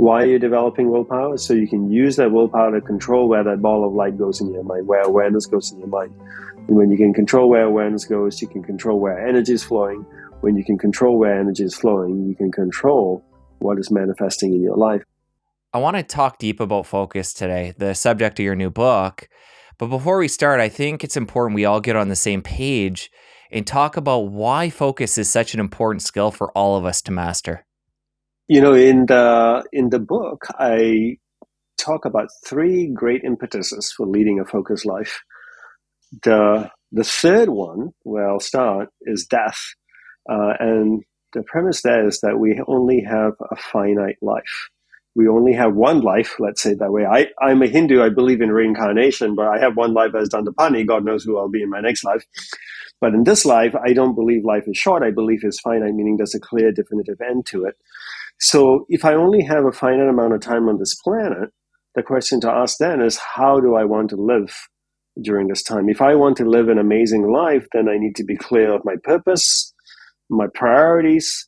Why are you developing willpower? So you can use that willpower to control where that ball of light goes in your mind, where awareness goes in your mind. And when you can control where awareness goes, you can control where energy is flowing. When you can control where energy is flowing, you can control what is manifesting in your life. I want to talk deep about focus today, the subject of your new book. But before we start, I think it's important we all get on the same page and talk about why focus is such an important skill for all of us to master. You know, in the book, I talk about three great impetuses for leading a focused life. The third one, where I'll start, is death. And the premise there is that we only have a finite life. We only have one life, let's say it that way. I'm a Hindu, I believe in reincarnation, but I have one life as Dandapani. God knows who I'll be in my next life. But in this life, I don't believe life is short. I believe it's finite, meaning there's a clear, definitive end to it. So if I only have a finite amount of time on this planet, the question to ask then is, how do I want to live during this time? If I want to live an amazing life, then I need to be clear of my purpose, my priorities,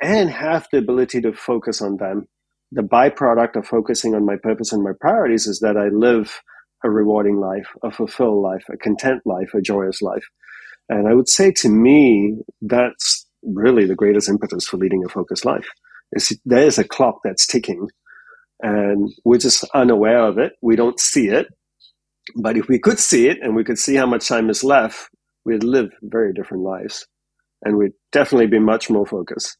and have the ability to focus on them. The byproduct of focusing on my purpose and my priorities is that I live a rewarding life, a fulfilled life, a content life, a joyous life. And I would say, to me, that's really the greatest impetus for leading a focused life. There is a clock that's ticking, and we're just unaware of it. We don't see it. But if we could see it and we could see how much time is left, we'd live very different lives, and we'd definitely be much more focused.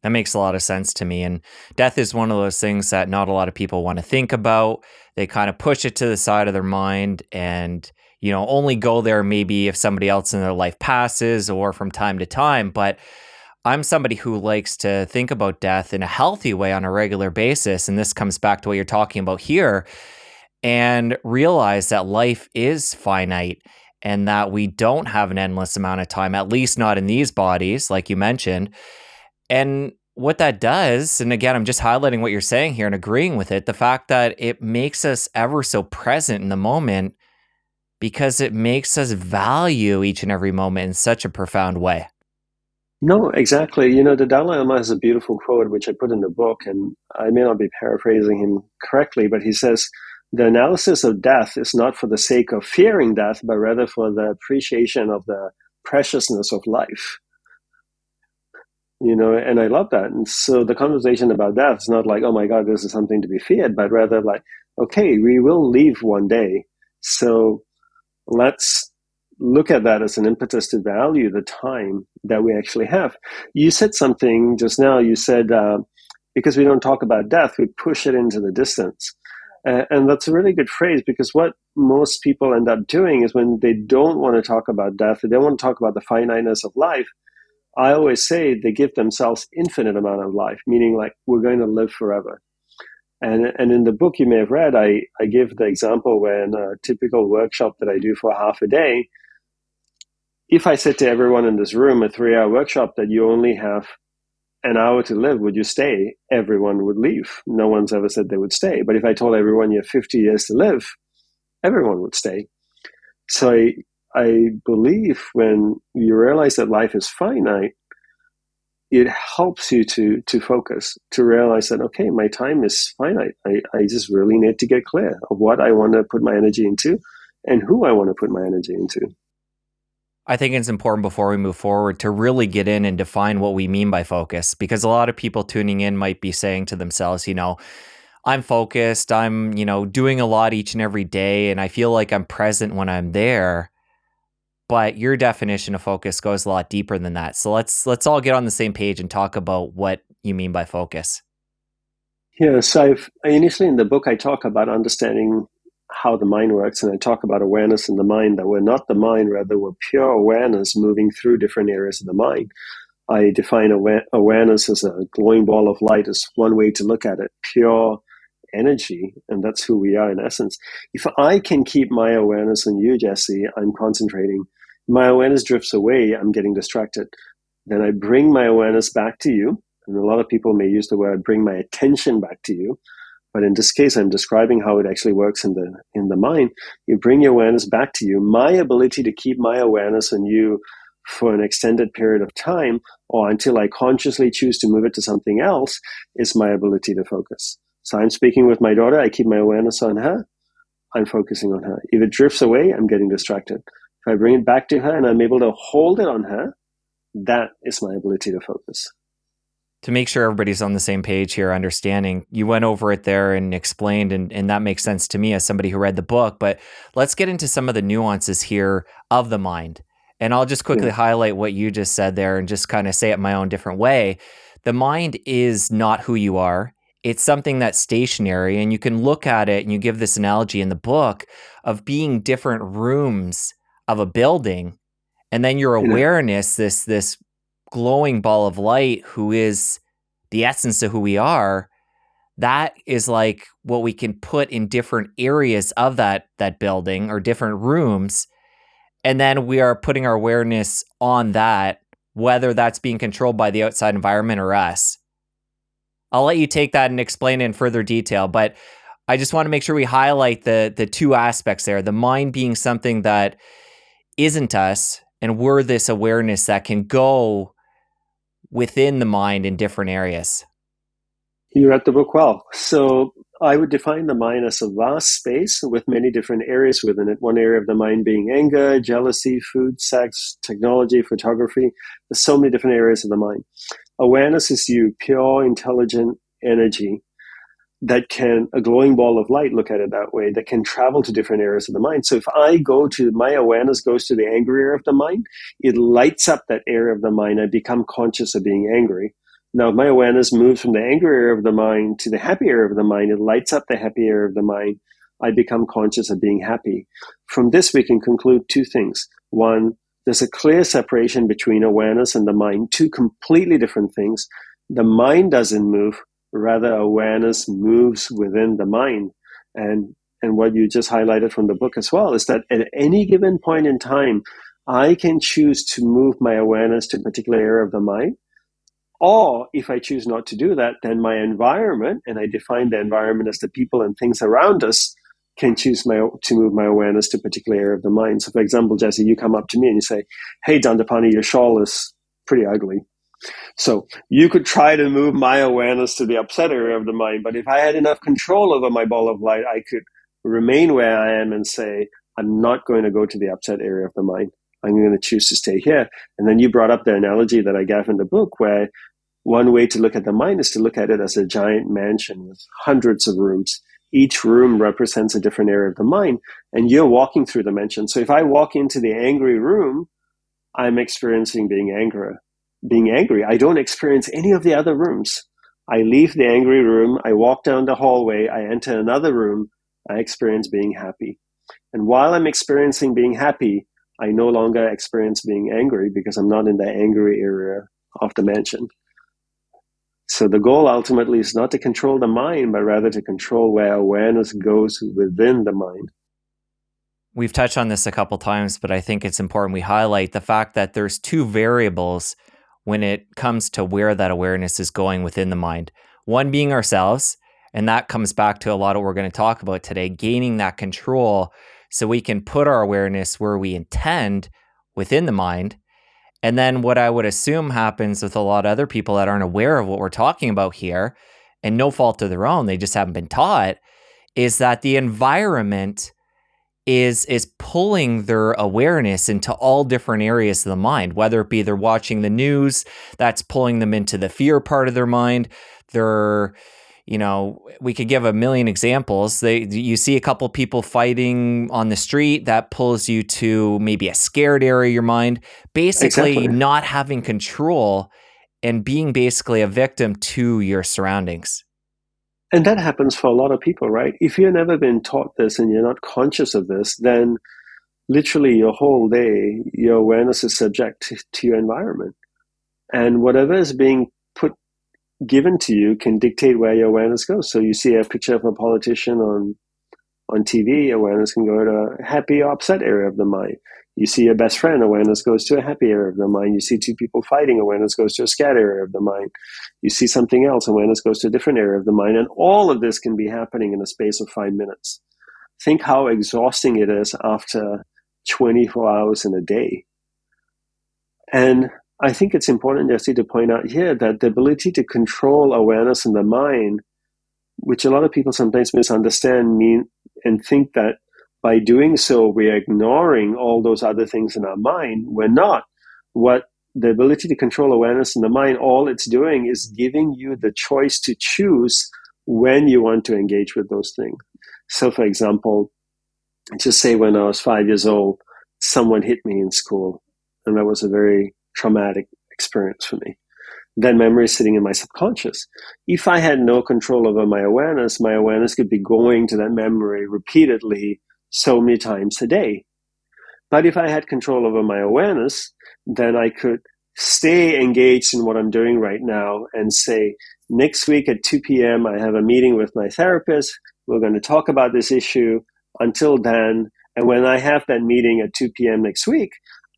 That makes a lot of sense to me. And death is one of those things that not a lot of people want to think about. They kind of push it to the side of their mind and, only go there maybe if somebody else in their life passes or from time to time. But I'm somebody who likes to think about death in a healthy way on a regular basis. And this comes back to what you're talking about here, and realize that life is finite and that we don't have an endless amount of time, at least not in these bodies, like you mentioned. And what that does, and again, I'm just highlighting what you're saying here and agreeing with it, the fact that it makes us ever so present in the moment because it makes us value each and every moment in such a profound way. No, exactly. The Dalai Lama has a beautiful quote, which I put in the book, and I may not be paraphrasing him correctly, but he says, the analysis of death is not for the sake of fearing death, but rather for the appreciation of the preciousness of life. And I love that. And so the conversation about death is not like, oh my God, this is something to be feared, but rather like, okay, we will leave one day. So let's look at that as an impetus to value the time that we actually have. You said something just now. You said, because we don't talk about death, we push it into the distance. And that's a really good phrase, because what most people end up doing is when they don't want to talk about death, they don't want to talk about the finiteness of life, I always say they give themselves infinite amount of life, meaning like we're going to live forever. And in the book you may have read, I give the example where in a typical workshop that I do for half a day, if I said to everyone in this room, a 3-hour workshop, that you only have an hour to live, would you stay? Everyone would leave. No one's ever said they would stay. But if I told everyone you have 50 years to live, everyone would stay. So I believe when you realize that life is finite, it helps you to focus, to realize that, okay, my time is finite. I just really need to get clear of what I want to put my energy into and who I want to put my energy into. I think it's important before we move forward to really get in and define what we mean by focus, because a lot of people tuning in might be saying to themselves, I'm focused, I'm, doing a lot each and every day, and I feel like I'm present when I'm there. But your definition of focus goes a lot deeper than that. So let's all get on the same page and talk about what you mean by focus. Yeah, so initially in the book, I talk about understanding how the mind works, and I talk about awareness in the mind, that we're not the mind, rather we're pure awareness moving through different areas of the mind. I define awareness as a glowing ball of light, as one way to look at it, pure energy, and that's who we are in essence. If I can keep my awareness on you, Jesse, I'm concentrating. My awareness drifts away, I'm getting distracted. Then I bring my awareness back to you, and a lot of people may use the word bring my attention back to you. But in this case, I'm describing how it actually works in the mind. You bring your awareness back to you. My ability to keep my awareness on you for an extended period of time, or until I consciously choose to move it to something else, is my ability to focus. So I'm speaking with my daughter, I keep my awareness on her, I'm focusing on her. If it drifts away, I'm getting distracted. If I bring it back to her and I'm able to hold it on her, that is my ability to focus. To make sure everybody's on the same page here, understanding, you went over it there and explained, and that makes sense to me as somebody who read the book. But let's get into some of the nuances here of the mind. And I'll just quickly highlight what you just said there and just kind of say it my own different way. The mind is not who you are. It's something that's stationary, and you can look at it, and you give this analogy in the book of being different rooms of a building, and then your awareness, this glowing ball of light who is the essence of who we are, that is like what we can put in different areas of that building or different rooms. And then we are putting our awareness on that, whether that's being controlled by the outside environment or us. I'll let you take that and explain it in further detail, but I just want to make sure we highlight the two aspects there. The mind being something that isn't us, and we're this awareness that can go within the mind in different areas. You read the book well. So I would define the mind as a vast space with many different areas within it. One area of the mind being anger, jealousy, food, sex, technology, photography. There's so many different areas of the mind. Awareness is you, pure, intelligent energy that can, a glowing ball of light, look at it that way, that can travel to different areas of the mind. So if my awareness goes to the angry area of the mind, it lights up that area of the mind. I become conscious of being angry. Now, if my awareness moves from the angry area of the mind to the happy area of the mind, it lights up the happy area of the mind. I become conscious of being happy. From this, we can conclude two things. One, there's a clear separation between awareness and the mind, two completely different things. The mind doesn't move. Rather, awareness moves within the mind. And what you just highlighted from the book as well is that at any given point in time, I can choose to move my awareness to a particular area of the mind. Or if I choose not to do that, then my environment, and I define the environment as the people and things around us, can choose to move my awareness to a particular area of the mind. So for example, Jesse, you come up to me and you say, hey, Dandapani, your shawl is pretty ugly. So you could try to move my awareness to the upset area of the mind. But if I had enough control over my ball of light, I could remain where I am and say, I'm not going to go to the upset area of the mind. I'm going to choose to stay here. And then you brought up the analogy that I gave in the book, where one way to look at the mind is to look at it as a giant mansion with hundreds of rooms. Each room represents a different area of the mind, and you're walking through the mansion. So if I walk into the angry room, I'm experiencing being angry. I don't experience any of the other rooms. I leave the angry room, I walk down the hallway, I enter another room, I experience being happy. And while I'm experiencing being happy, I no longer experience being angry because I'm not in the angry area of the mansion. So the goal ultimately is not to control the mind, but rather to control where awareness goes within the mind. We've touched on this a couple times, but I think it's important we highlight the fact that there's two variables when it comes to where that awareness is going within the mind. One being ourselves, and that comes back to a lot of what we're going to talk about today, gaining that control so we can put our awareness where we intend within the mind. And then what I would assume happens with a lot of other people that aren't aware of what we're talking about here, and no fault of their own, they just haven't been taught, is that the environment is pulling their awareness into all different areas of the mind, whether it be they're watching the news, that's pulling them into the fear part of their mind. They're, we could give a million examples. You see a couple people fighting on the street, that pulls you to maybe a scared area of your mind, basically Exactly. not having control and being basically a victim to your surroundings. And that happens for a lot of people, right? If you've never been taught this and you're not conscious of this, then literally your whole day, your awareness is subject to your environment. And whatever is being given to you can dictate where your awareness goes. So you see a picture of a politician on TV, awareness can go to a happy or upset area of the mind. You see a best friend, awareness goes to a happy area of the mind. You see two people fighting, awareness goes to a scared area of the mind. You see something else, awareness goes to a different area of the mind. And all of this can be happening in a space of 5 minutes. Think how exhausting it is after 24 hours in a day. And I think it's important, Jesse, to point out here that the ability to control awareness in the mind, which a lot of people sometimes misunderstand, mean and think that by doing so, we're ignoring all those other things in our mind. We're not. What the ability to control awareness in the mind, all it's doing is giving you the choice to choose when you want to engage with those things. So, for example, just say when I was 5 years old, someone hit me in school, and that was a very traumatic experience for me. That memory is sitting in my subconscious. If I had no control over my awareness could be going to that memory repeatedly so many times a day. But if I had control over my awareness, then I could stay engaged in what I'm doing right now and say, next week at 2 p.m., I have a meeting with my therapist. We're going to talk about this issue. Until then, and when I have that meeting at 2 p.m. next week,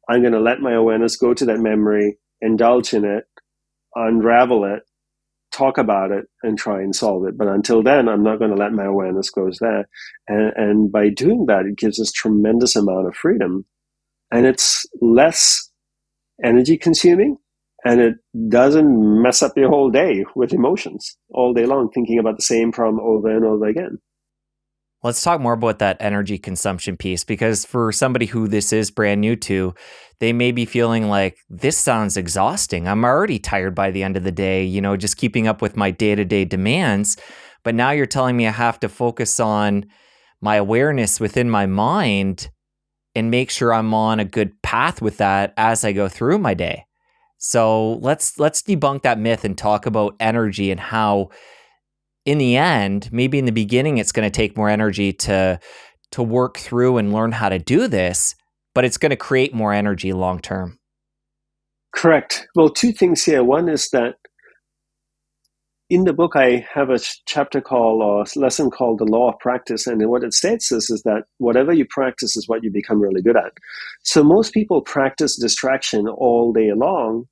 I'm going to let my awareness go to that memory, indulge in it, unravel it, talk about it, and try and solve it. But until then, I'm not going to let my awareness go there. And by doing that, it gives us tremendous amount of freedom. And it's less energy consuming, and it doesn't mess up your whole day with emotions all day long, thinking about the same problem over and over again. Let's talk more about that energy consumption piece, because for somebody who this is brand new to, they may be feeling like, this sounds exhausting. I'm already tired by the end of the day, just keeping up with my day-to-day demands. But now you're telling me I have to focus on my awareness within my mind and make sure I'm on a good path with that as I go through my day. So let's debunk that myth and talk about energy and how, in the end, maybe in the beginning, it's going to take more energy to work through and learn how to do this, but it's going to create more energy long term. Correct. Well, two things here. One is that in the book, I have a chapter called, or a lesson called The Law of Practice. And what it states is that whatever you practice is what you become really good at. So most people practice distraction all day long,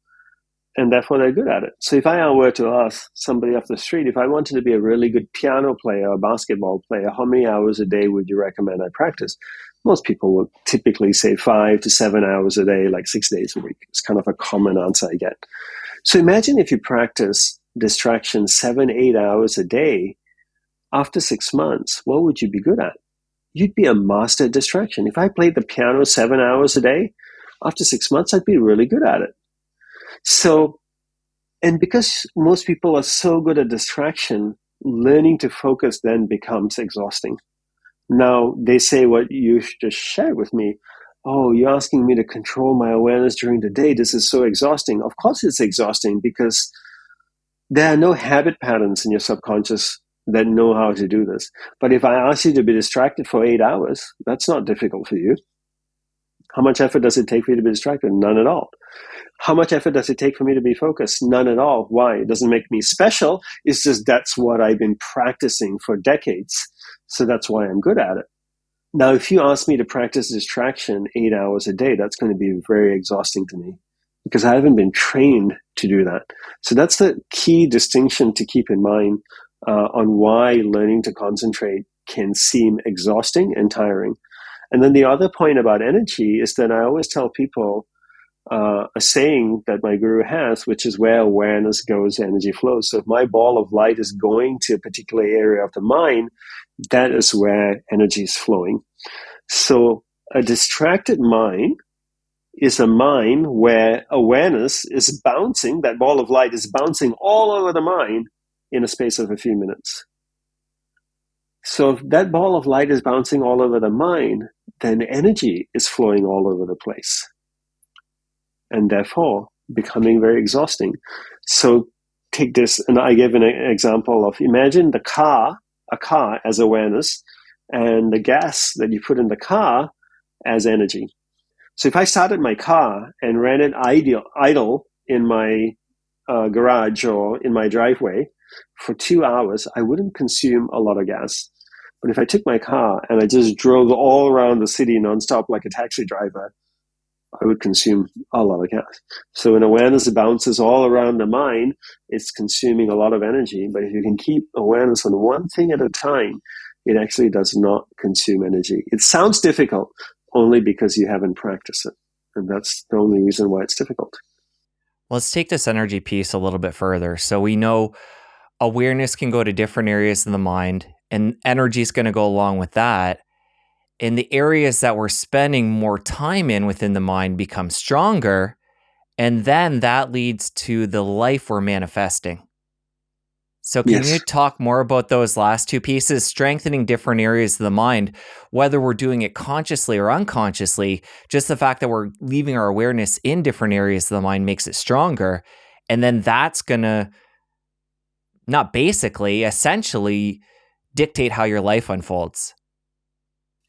and therefore they're good at it. So if I were to ask somebody off the street, if I wanted to be a really good piano player or basketball player, how many hours a day would you recommend I practice? Most people would typically say 5 to 7 hours a day, like 6 days a week. It's kind of a common answer I get. So imagine if you practice distraction 7-8 hours a day. After 6 months, what would you be good at? You'd be a master at distraction. If I played the piano 7 hours a day, after 6 months, I'd be really good at it. So, and because most people are so good at distraction, learning to focus then becomes exhausting. Now, they say what you just shared with me. Oh, you're asking me to control my awareness during the day. This is so exhausting. Of course it's exhausting, because there are no habit patterns in your subconscious that know how to do this. But if I ask you to be distracted for 8 hours, that's not difficult for you. How much effort does it take for you to be distracted? None at all. How much effort does it take for me to be focused? None at all. Why? It doesn't make me special. It's just that's what I've been practicing for decades. So that's why I'm good at it. Now, if you ask me to practice distraction 8 hours a day, that's going to be very exhausting to me, because I haven't been trained to do that. So that's the key distinction to keep in mind on why learning to concentrate can seem exhausting and tiring. And then the other point about energy is that I always tell people a saying that my guru has, which is, where awareness goes, energy flows. So if my ball of light is going to a particular area of the mind, that is where energy is flowing. So a distracted mind is a mind where awareness is bouncing, that ball of light is bouncing all over the mind in a space of a few minutes. So if that ball of light is bouncing all over the mind, then energy is flowing all over the place, and therefore becoming very exhausting. So take this, and I gave an example of, imagine a car as awareness, and the gas that you put in the car as energy. So if I started my car and ran it idle in my garage or in my driveway for 2 hours, I wouldn't consume a lot of gas. But if I took my car and I just drove all around the city nonstop like a taxi driver, I would consume a lot of gas. So when awareness bounces all around the mind, it's consuming a lot of energy. But if you can keep awareness on one thing at a time, it actually does not consume energy. It sounds difficult only because you haven't practiced it. And that's the only reason why it's difficult. Let's take this energy piece a little bit further. So we know awareness can go to different areas of the mind, and energy is going to go along with that. And the areas that we're spending more time in within the mind become stronger. And then that leads to the life we're manifesting. So can you Yes. talk more about those last two pieces, strengthening different areas of the mind, whether we're doing it consciously or unconsciously, just the fact that we're leaving our awareness in different areas of the mind makes it stronger. And then that's going to essentially dictate how your life unfolds.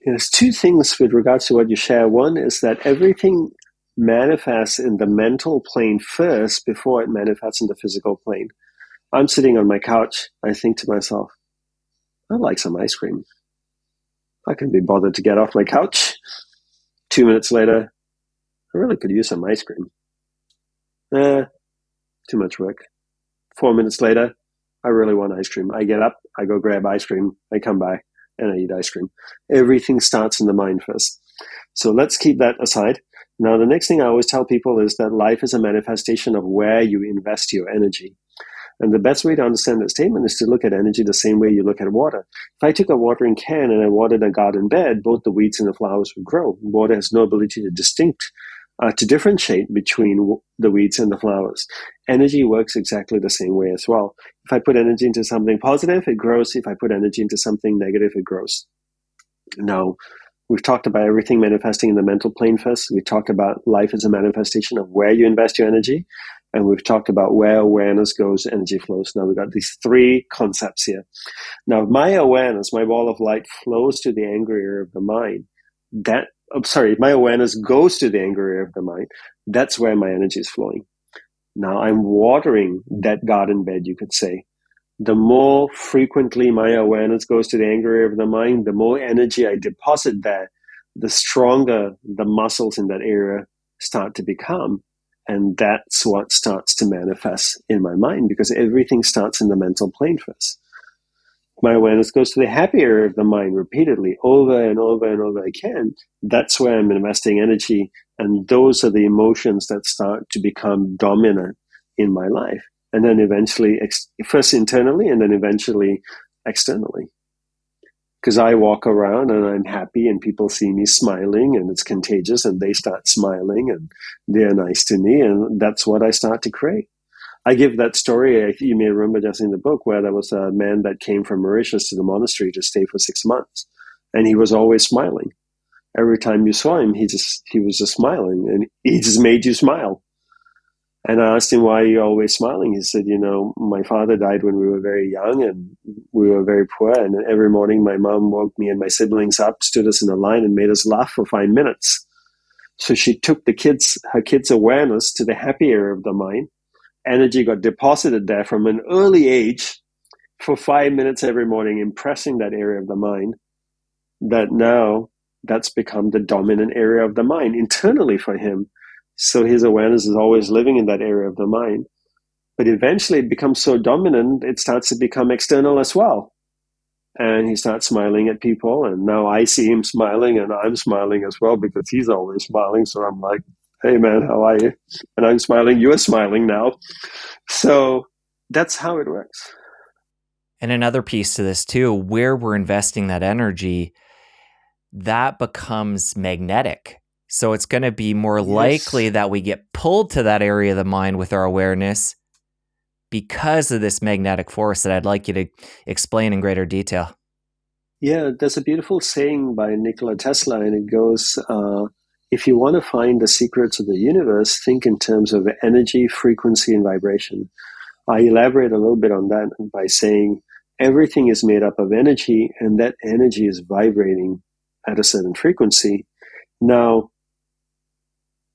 There's two things with regards to what you share. One is that everything manifests in the mental plane first before it manifests in the physical plane. I'm sitting on my couch. I think to myself, I'd like some ice cream. I can be bothered to get off my couch. 2 minutes later, I really could use some ice cream. Too much work. 4 minutes later, I really want ice cream. I get up, I go grab ice cream, I come back, and I eat ice cream. Everything starts in the mind first. So let's keep that aside. Now, the next thing I always tell people is that life is a manifestation of where you invest your energy. And the best way to understand that statement is to look at energy the same way you look at water. If I took a watering can and I watered a garden bed, both the weeds and the flowers would grow. Water has no ability to differentiate between the weeds and the flowers. Energy works exactly the same way as well. If I put energy into something positive, it grows. If I put energy into something negative, it grows. Now, we've talked about everything manifesting in the mental plane first. We talked about life as a manifestation of where you invest your energy. And we've talked about where awareness goes, energy flows. Now we've got these three concepts here. Now, my awareness, my ball of light flows to the angry area of the mind. My awareness goes to the angry area of the mind. That's where my energy is flowing. Now I'm watering that garden bed, you could say. The more frequently my awareness goes to the angry area of the mind, the more energy I deposit there, the stronger the muscles in that area start to become. And that's what starts to manifest in my mind, because everything starts in the mental plane first. My awareness goes to the happy area of the mind repeatedly, over and over and over again. That's where I'm investing energy. And those are the emotions that start to become dominant in my life. And then eventually, first internally, and then eventually externally. Because I walk around and I'm happy and people see me smiling and it's contagious and they start smiling and they're nice to me, and that's what I start to create. I give that story, you may remember just in the book, where there was a man that came from Mauritius to the monastery to stay for 6 months, and he was always smiling. Every time you saw him, he was just smiling, and he just made you smile. And I asked him, why are you always smiling? He said, my father died when we were very young and we were very poor. And every morning my mom woke me and my siblings up, stood us in a line and made us laugh for 5 minutes. So she took her kids' awareness to the happy area of the mind. Energy got deposited there from an early age for 5 minutes every morning, impressing that area of the mind, that now that's become the dominant area of the mind internally for him. So his awareness is always living in that area of the mind. But eventually it becomes so dominant, it starts to become external as well. And he starts smiling at people. And now I see him smiling and I'm smiling as well, because he's always smiling. So I'm like, hey man, how are you? And I'm smiling, you're smiling now. So that's how it works. And another piece to this too, where we're investing that energy, that becomes magnetic. So it's going to be more likely that we get pulled to that area of the mind with our awareness because of this magnetic force that I'd like you to explain in greater detail. Yeah, there's a beautiful saying by Nikola Tesla, and it goes, if you want to find the secrets of the universe, think in terms of energy, frequency, and vibration. I elaborate a little bit on that by saying everything is made up of energy, and that energy is vibrating at a certain frequency. Now,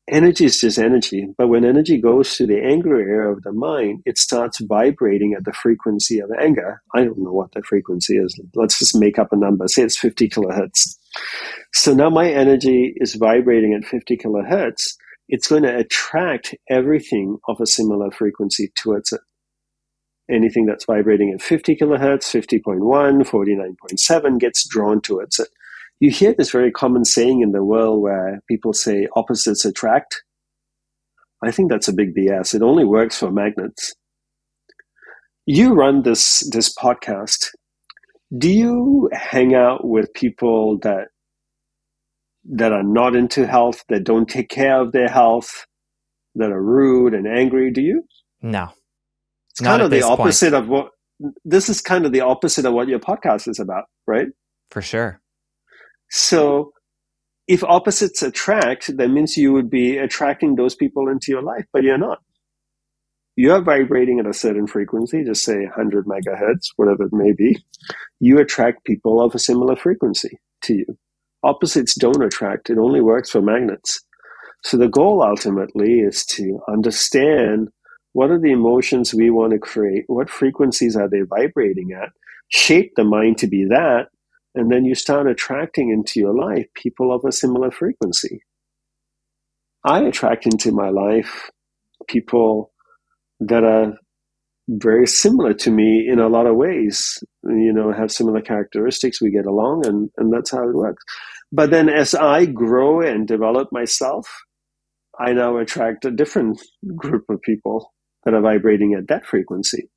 energy is just energy, but when energy goes to the angry area of the mind, it starts vibrating at the frequency of anger. I don't know what that frequency is. Let's just make up a number. Say it's 50 kilohertz. So now my energy is vibrating at 50 kilohertz. It's going to attract everything of a similar frequency towards it. Anything that's vibrating at 50 kilohertz, 50.1, 49.7 gets drawn towards it. You hear this very common saying in the world where people say opposites attract. I think that's a big BS. It only works for magnets. You run this podcast. Do you hang out with people that are not into health, that don't take care of their health, that are rude and angry? Do you? No, It's not kind at of the this point. opposite of what this is kind of the opposite of what your podcast is about, right? For sure. So if opposites attract, that means you would be attracting those people into your life, but you're not. You're vibrating at a certain frequency, just say 100 megahertz, whatever it may be. You attract people of a similar frequency to you. Opposites don't attract. It only works for magnets. So the goal ultimately is to understand what are the emotions we want to create, what frequencies are they vibrating at, shape the mind to be that, and then you start attracting into your life people of a similar frequency. I attract into my life people that are very similar to me in a lot of ways, have similar characteristics, we get along, and that's how it works. But then as I grow and develop myself, I now attract a different group of people that are vibrating at that frequency.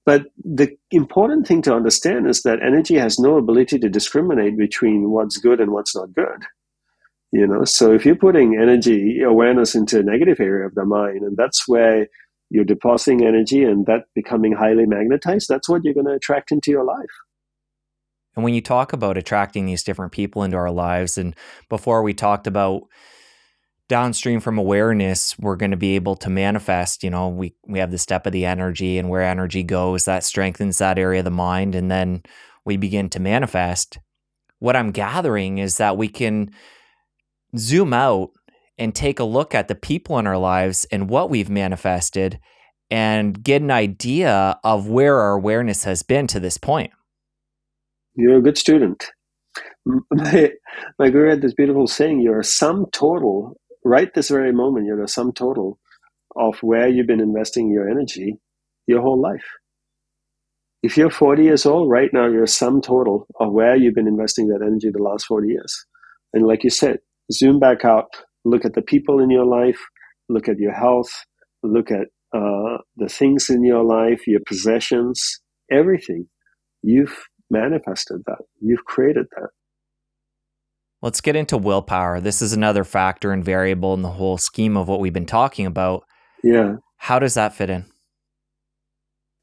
But the important thing to understand is that energy has no ability to discriminate between what's good and what's not good. So if you're putting energy awareness into a negative area of the mind, and that's where you're depositing energy and that becoming highly magnetized, that's what you're going to attract into your life. And when you talk about attracting these different people into our lives, and before we talked about downstream from awareness, we're going to be able to manifest, we have the step of the energy, and where energy goes, that strengthens that area of the mind. And then we begin to manifest. What I'm gathering is that we can zoom out and take a look at the people in our lives and what we've manifested and get an idea of where our awareness has been to this point. You're a good student. My guru had this beautiful saying, you're a sum total, right this very moment, you're a sum total of where you've been investing your energy your whole life. If you're 40 years old, right now you're a sum total of where you've been investing that energy the last 40 years. And like you said, zoom back out, look at the people in your life, look at your health, look at the things in your life, your possessions, everything. You've manifested that. You've created that. Let's get into willpower. This is another factor and variable in the whole scheme of what we've been talking about. Yeah. How does that fit in?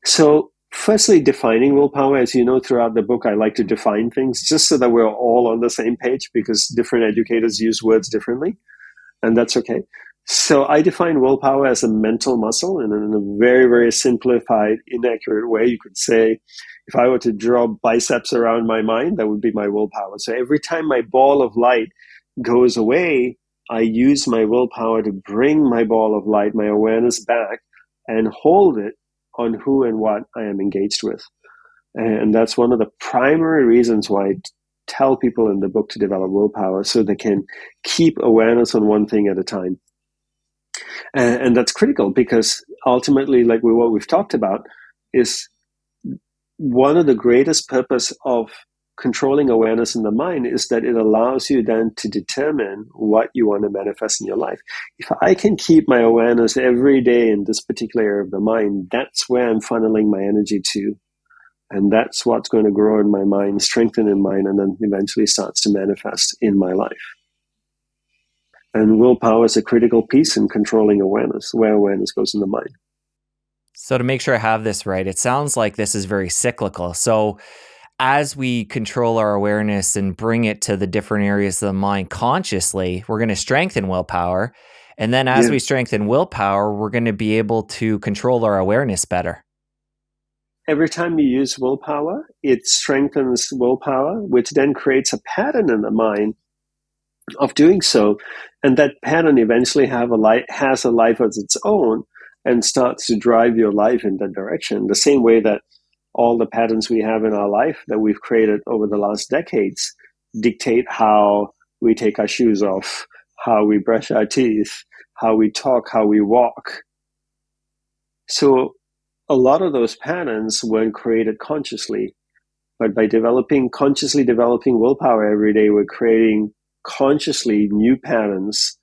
So, firstly, defining willpower. As you know, throughout the book, I like to define things just so that we're all on the same page, because different educators use words differently, and that's okay. So I define willpower as a mental muscle, and in a very, very simplified, inaccurate way, you could say, if I were to draw biceps around my mind, that would be my willpower. So every time my ball of light goes away, I use my willpower to bring my ball of light, my awareness back, and hold it on who and what I am engaged with. And that's one of the primary reasons why I tell people in the book to develop willpower, so they can keep awareness on one thing at a time. And that's critical, because ultimately, like what we've talked about, is one of the greatest purpose of controlling awareness in the mind is that it allows you then to determine what you want to manifest in your life. If I can keep my awareness every day in this particular area of the mind, that's where I'm funneling my energy to. And that's what's going to grow in my mind, strengthen in mind, and then eventually starts to manifest in my life. And willpower is a critical piece in controlling awareness, where awareness goes in the mind. So to make sure I have this right, it sounds like this is very cyclical. So as we control our awareness and bring it to the different areas of the mind consciously, we're going to strengthen willpower. And then as we strengthen willpower, we're going to be able to control our awareness better. Every time you use willpower, it strengthens willpower, which then creates a pattern in the mind of doing so. And that pattern eventually has a life of its own and starts to drive your life in that direction. The same way that all the patterns we have in our life that we've created over the last decades dictate how we take our shoes off, how we brush our teeth, how we talk, how we walk. So a lot of those patterns weren't created consciously. But by consciously developing willpower every day, we're creating consciously new patterns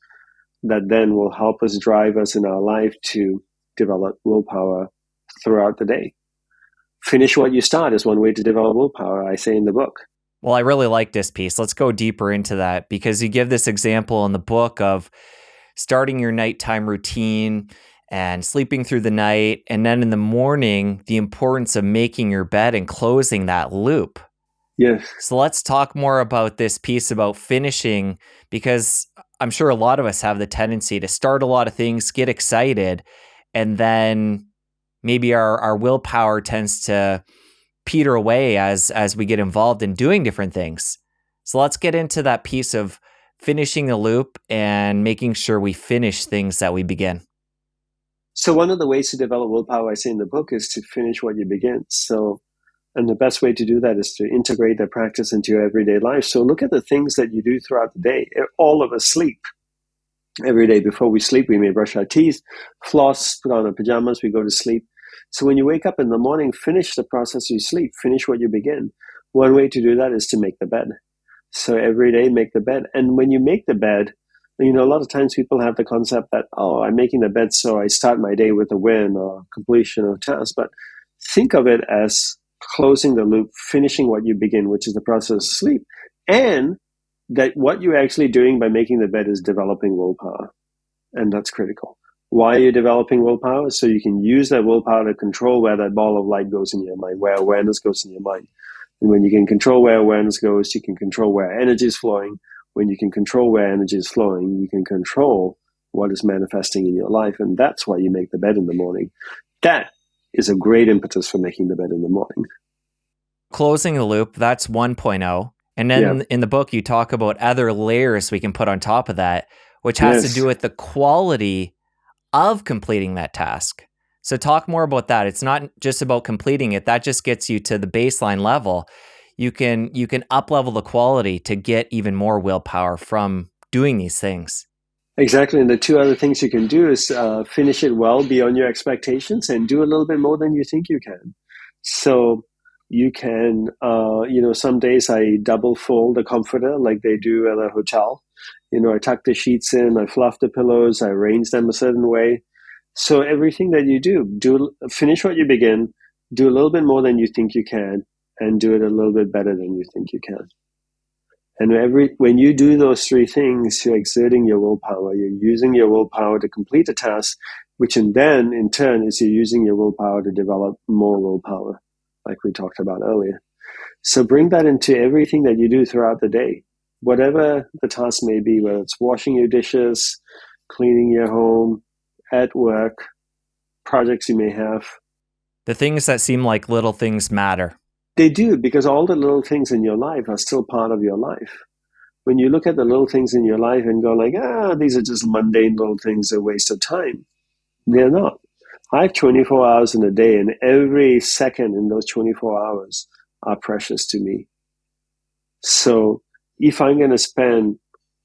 that then will help us drive us in our life to develop willpower throughout the day. Finish what you start is one way to develop willpower, I say in the book. Well, I really like this piece. Let's go deeper into that, because you give this example in the book of starting your nighttime routine and sleeping through the night. And then in the morning, the importance of making your bed and closing that loop. Yes. So let's talk more about this piece about finishing, because I'm sure a lot of us have the tendency to start a lot of things, get excited, and then maybe our willpower tends to peter away as we get involved in doing different things. So let's get into that piece of finishing the loop and making sure we finish things that we begin. So one of the ways to develop willpower, I say in the book, is to finish what you begin. And the best way to do that is to integrate that practice into your everyday life. So look at the things that you do throughout the day. All of us sleep. Every day before we sleep, we may brush our teeth, floss, put on our pajamas, we go to sleep. So when you wake up in the morning, finish the process you sleep, finish what you begin. One way to do that is to make the bed. So every day, make the bed. And when you make the bed, a lot of times people have the concept that, oh, I'm making the bed so I start my day with a win or completion of a task. But think of it as closing the loop, finishing what you begin, which is the process of sleep. And that what you're actually doing by making the bed is developing willpower. And that's critical. Why are you developing willpower? So you can use that willpower to control where that ball of light goes in your mind, where awareness goes in your mind. And when you can control where awareness goes, you can control where energy is flowing. When you can control where energy is flowing, you can control what is manifesting in your life. And that's why you make the bed in the morning. That is a great impetus for making the bed in the morning. Closing the loop, that's 1.0. And then in the book, you talk about other layers we can put on top of that, which has to do with the quality of completing that task. So talk more about that. It's not just about completing it. That just gets you to the baseline level. You can up level the quality to get even more willpower from doing these things. Exactly. And the two other things you can do is finish it well beyond your expectations and do a little bit more than you think you can. So you can, some days I double fold a comforter like they do at a hotel. I tuck the sheets in, I fluff the pillows, I arrange them a certain way. So everything that you do, finish what you begin, do a little bit more than you think you can, and do it a little bit better than you think you can. And when you do those three things, you're exerting your willpower. You're using your willpower to complete a task, which in turn is you're using your willpower to develop more willpower, like we talked about earlier. So bring that into everything that you do throughout the day. Whatever the task may be, whether it's washing your dishes, cleaning your home, at work, projects you may have. The things that seem like little things matter. They do, because all the little things in your life are still part of your life. When you look at the little things in your life and go like, these are just mundane little things, a waste of time. They're not. I have 24 hours in a day, and every second in those 24 hours are precious to me. So if I'm going to spend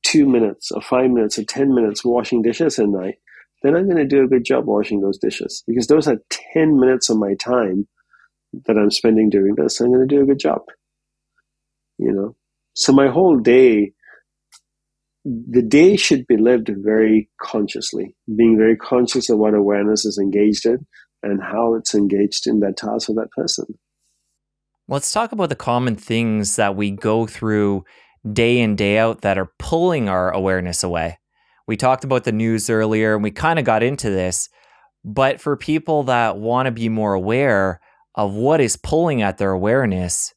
2 minutes or 5 minutes or 10 minutes washing dishes at night, then I'm going to do a good job washing those dishes, because those are 10 minutes of my time that I'm spending doing this. I'm going to do a good job. So my whole day, the day should be lived very consciously, being very conscious of what awareness is engaged in and how it's engaged in that task of that person. Let's talk about the common things that we go through day in, day out that are pulling our awareness away. We talked about the news earlier, and we kind of got into this, but for people that want to be more aware of what is pulling at their awareness,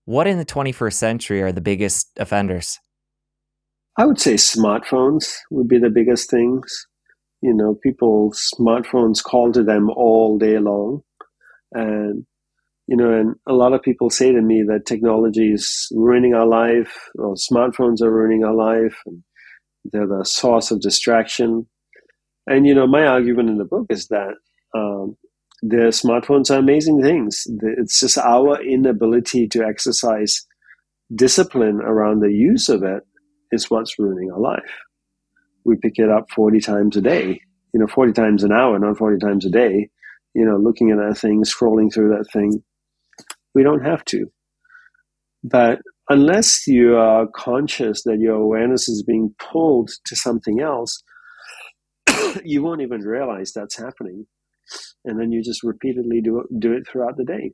what in the 21st century are the biggest offenders? I would say smartphones would be the biggest things. People's smartphones call to them all day long. And a lot of people say to me that technology is ruining our life, or smartphones are ruining our life, and they're the source of distraction. And, my argument in the book is that the smartphones are amazing things. It's just our inability to exercise discipline around the use of it is what's ruining our life. We pick it up 40 times a day, 40 times an hour, not 40 times a day, looking at that thing, scrolling through that thing. We don't have to. But unless you are conscious that your awareness is being pulled to something else, you won't even realize that's happening. And then you just repeatedly do it throughout the day.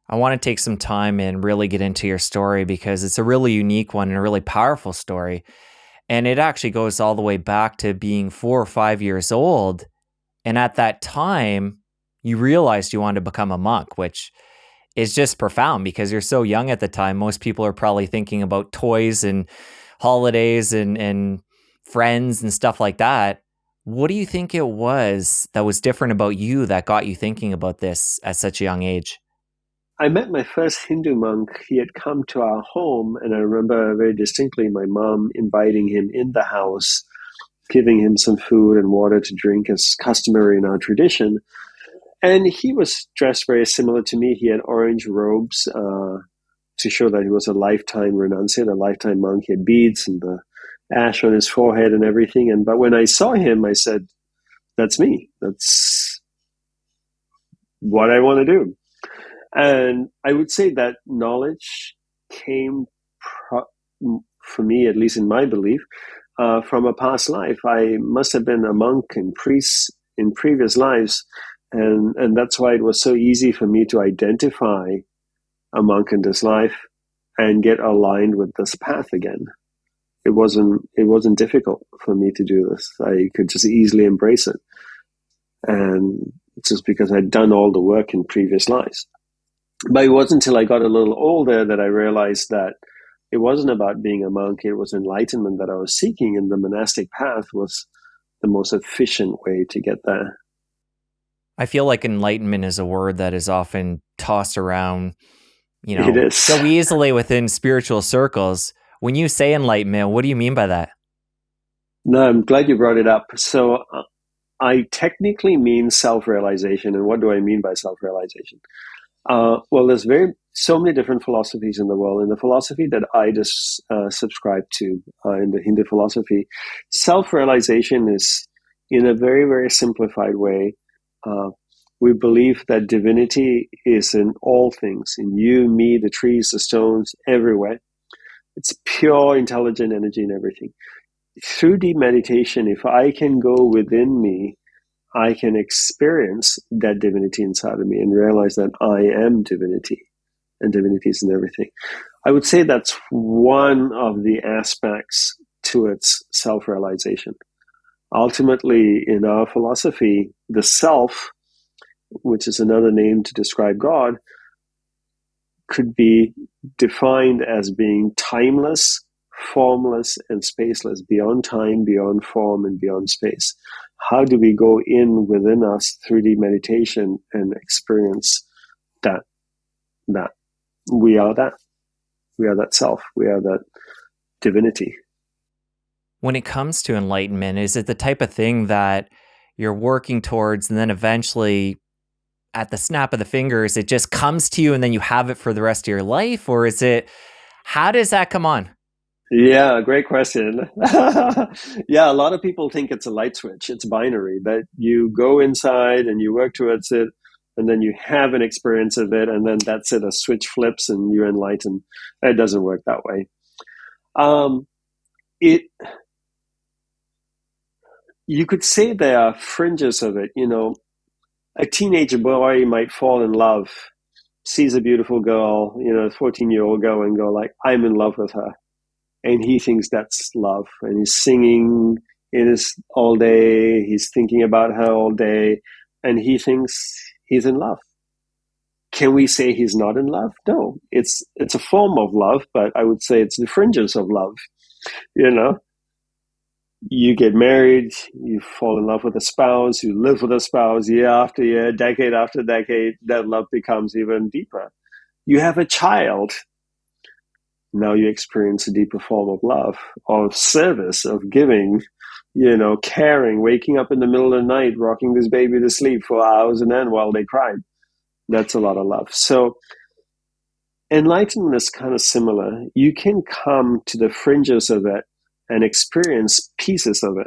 I want to take some time and really get into your story because it's a really unique one and a really powerful story. And it actually goes all the way back to being 4 or 5 years old. And at that time, you realized you wanted to become a monk, which is just profound because you're so young at the time. Most people are probably thinking about toys and holidays and friends and stuff like that. What do you think it was that was different about you that got you thinking about this at such a young age? I met my first Hindu monk. He had come to our home, and I remember very distinctly my mom inviting him in the house, giving him some food and water to drink as customary in our tradition. And he was dressed very similar to me. He had orange robes to show that he was a lifetime renunciate, a lifetime monk. He had beads and the ash on his forehead and everything. But when I saw him, I said, "That's me. That's what I want to do." And I would say that knowledge came, for me, at least in my belief, from a past life. I must have been a monk and priest in previous lives, and that's why it was so easy for me to identify a monk in this life and get aligned with this path again. It wasn't difficult for me to do this. I could just easily embrace it, and just because I'd done all the work in previous lives. But it wasn't until I got a little older that I realized that it wasn't about being a monk. It was enlightenment that I was seeking, and the monastic path was the most efficient way to get there. I feel like enlightenment is a word that is often tossed around, It is. so easily within spiritual circles. When you say enlightenment, what do you mean by that? No, I'm glad you brought it up. So I technically mean self-realization. And what do I mean by self-realization? Well, there's so many different philosophies in the world. In the philosophy that I just subscribe to, in the Hindu philosophy, self-realization is, in a very, very simplified way, we believe that divinity is in all things, in you, me, the trees, the stones, everywhere. It's pure intelligent energy in everything. Through deep meditation, if I can go within me, I can experience that divinity inside of me and realize that I am divinity, and divinity is in everything. I would say that's one of the aspects to its self-realization. Ultimately, in our philosophy, the self, which is another name to describe God, could be defined as being timeless, formless, and spaceless, beyond time, beyond form, and beyond space. How do we go in within us through the meditation and experience that we are that? We are that self. We are that divinity. When it comes to enlightenment, is it the type of thing that you're working towards and then eventually at the snap of the fingers, it just comes to you and then you have it for the rest of your life? Or how does that come on? Yeah, great question. Yeah, a lot of people think it's a light switch. It's binary, that you go inside and you work towards it, and then you have an experience of it, and then that's it. A switch flips and you're enlightened. It doesn't work that way. It You could say there are fringes of it. A teenage boy might fall in love, sees a beautiful girl, a 14-year-old girl, and go like, "I'm in love with her." And he thinks that's love. And he's singing all day. He's thinking about her all day. And he thinks he's in love. Can we say he's not in love? No. It's a form of love, but I would say it's the fringes of love. You get married, you fall in love with a spouse, you live with a spouse year after year, decade after decade, that love becomes even deeper. You have a child. Now you experience a deeper form of love, of service, of giving, caring, waking up in the middle of the night, rocking this baby to sleep for hours and end while they cried. That's a lot of love. So enlightenment is kind of similar. You can come to the fringes of it and experience pieces of it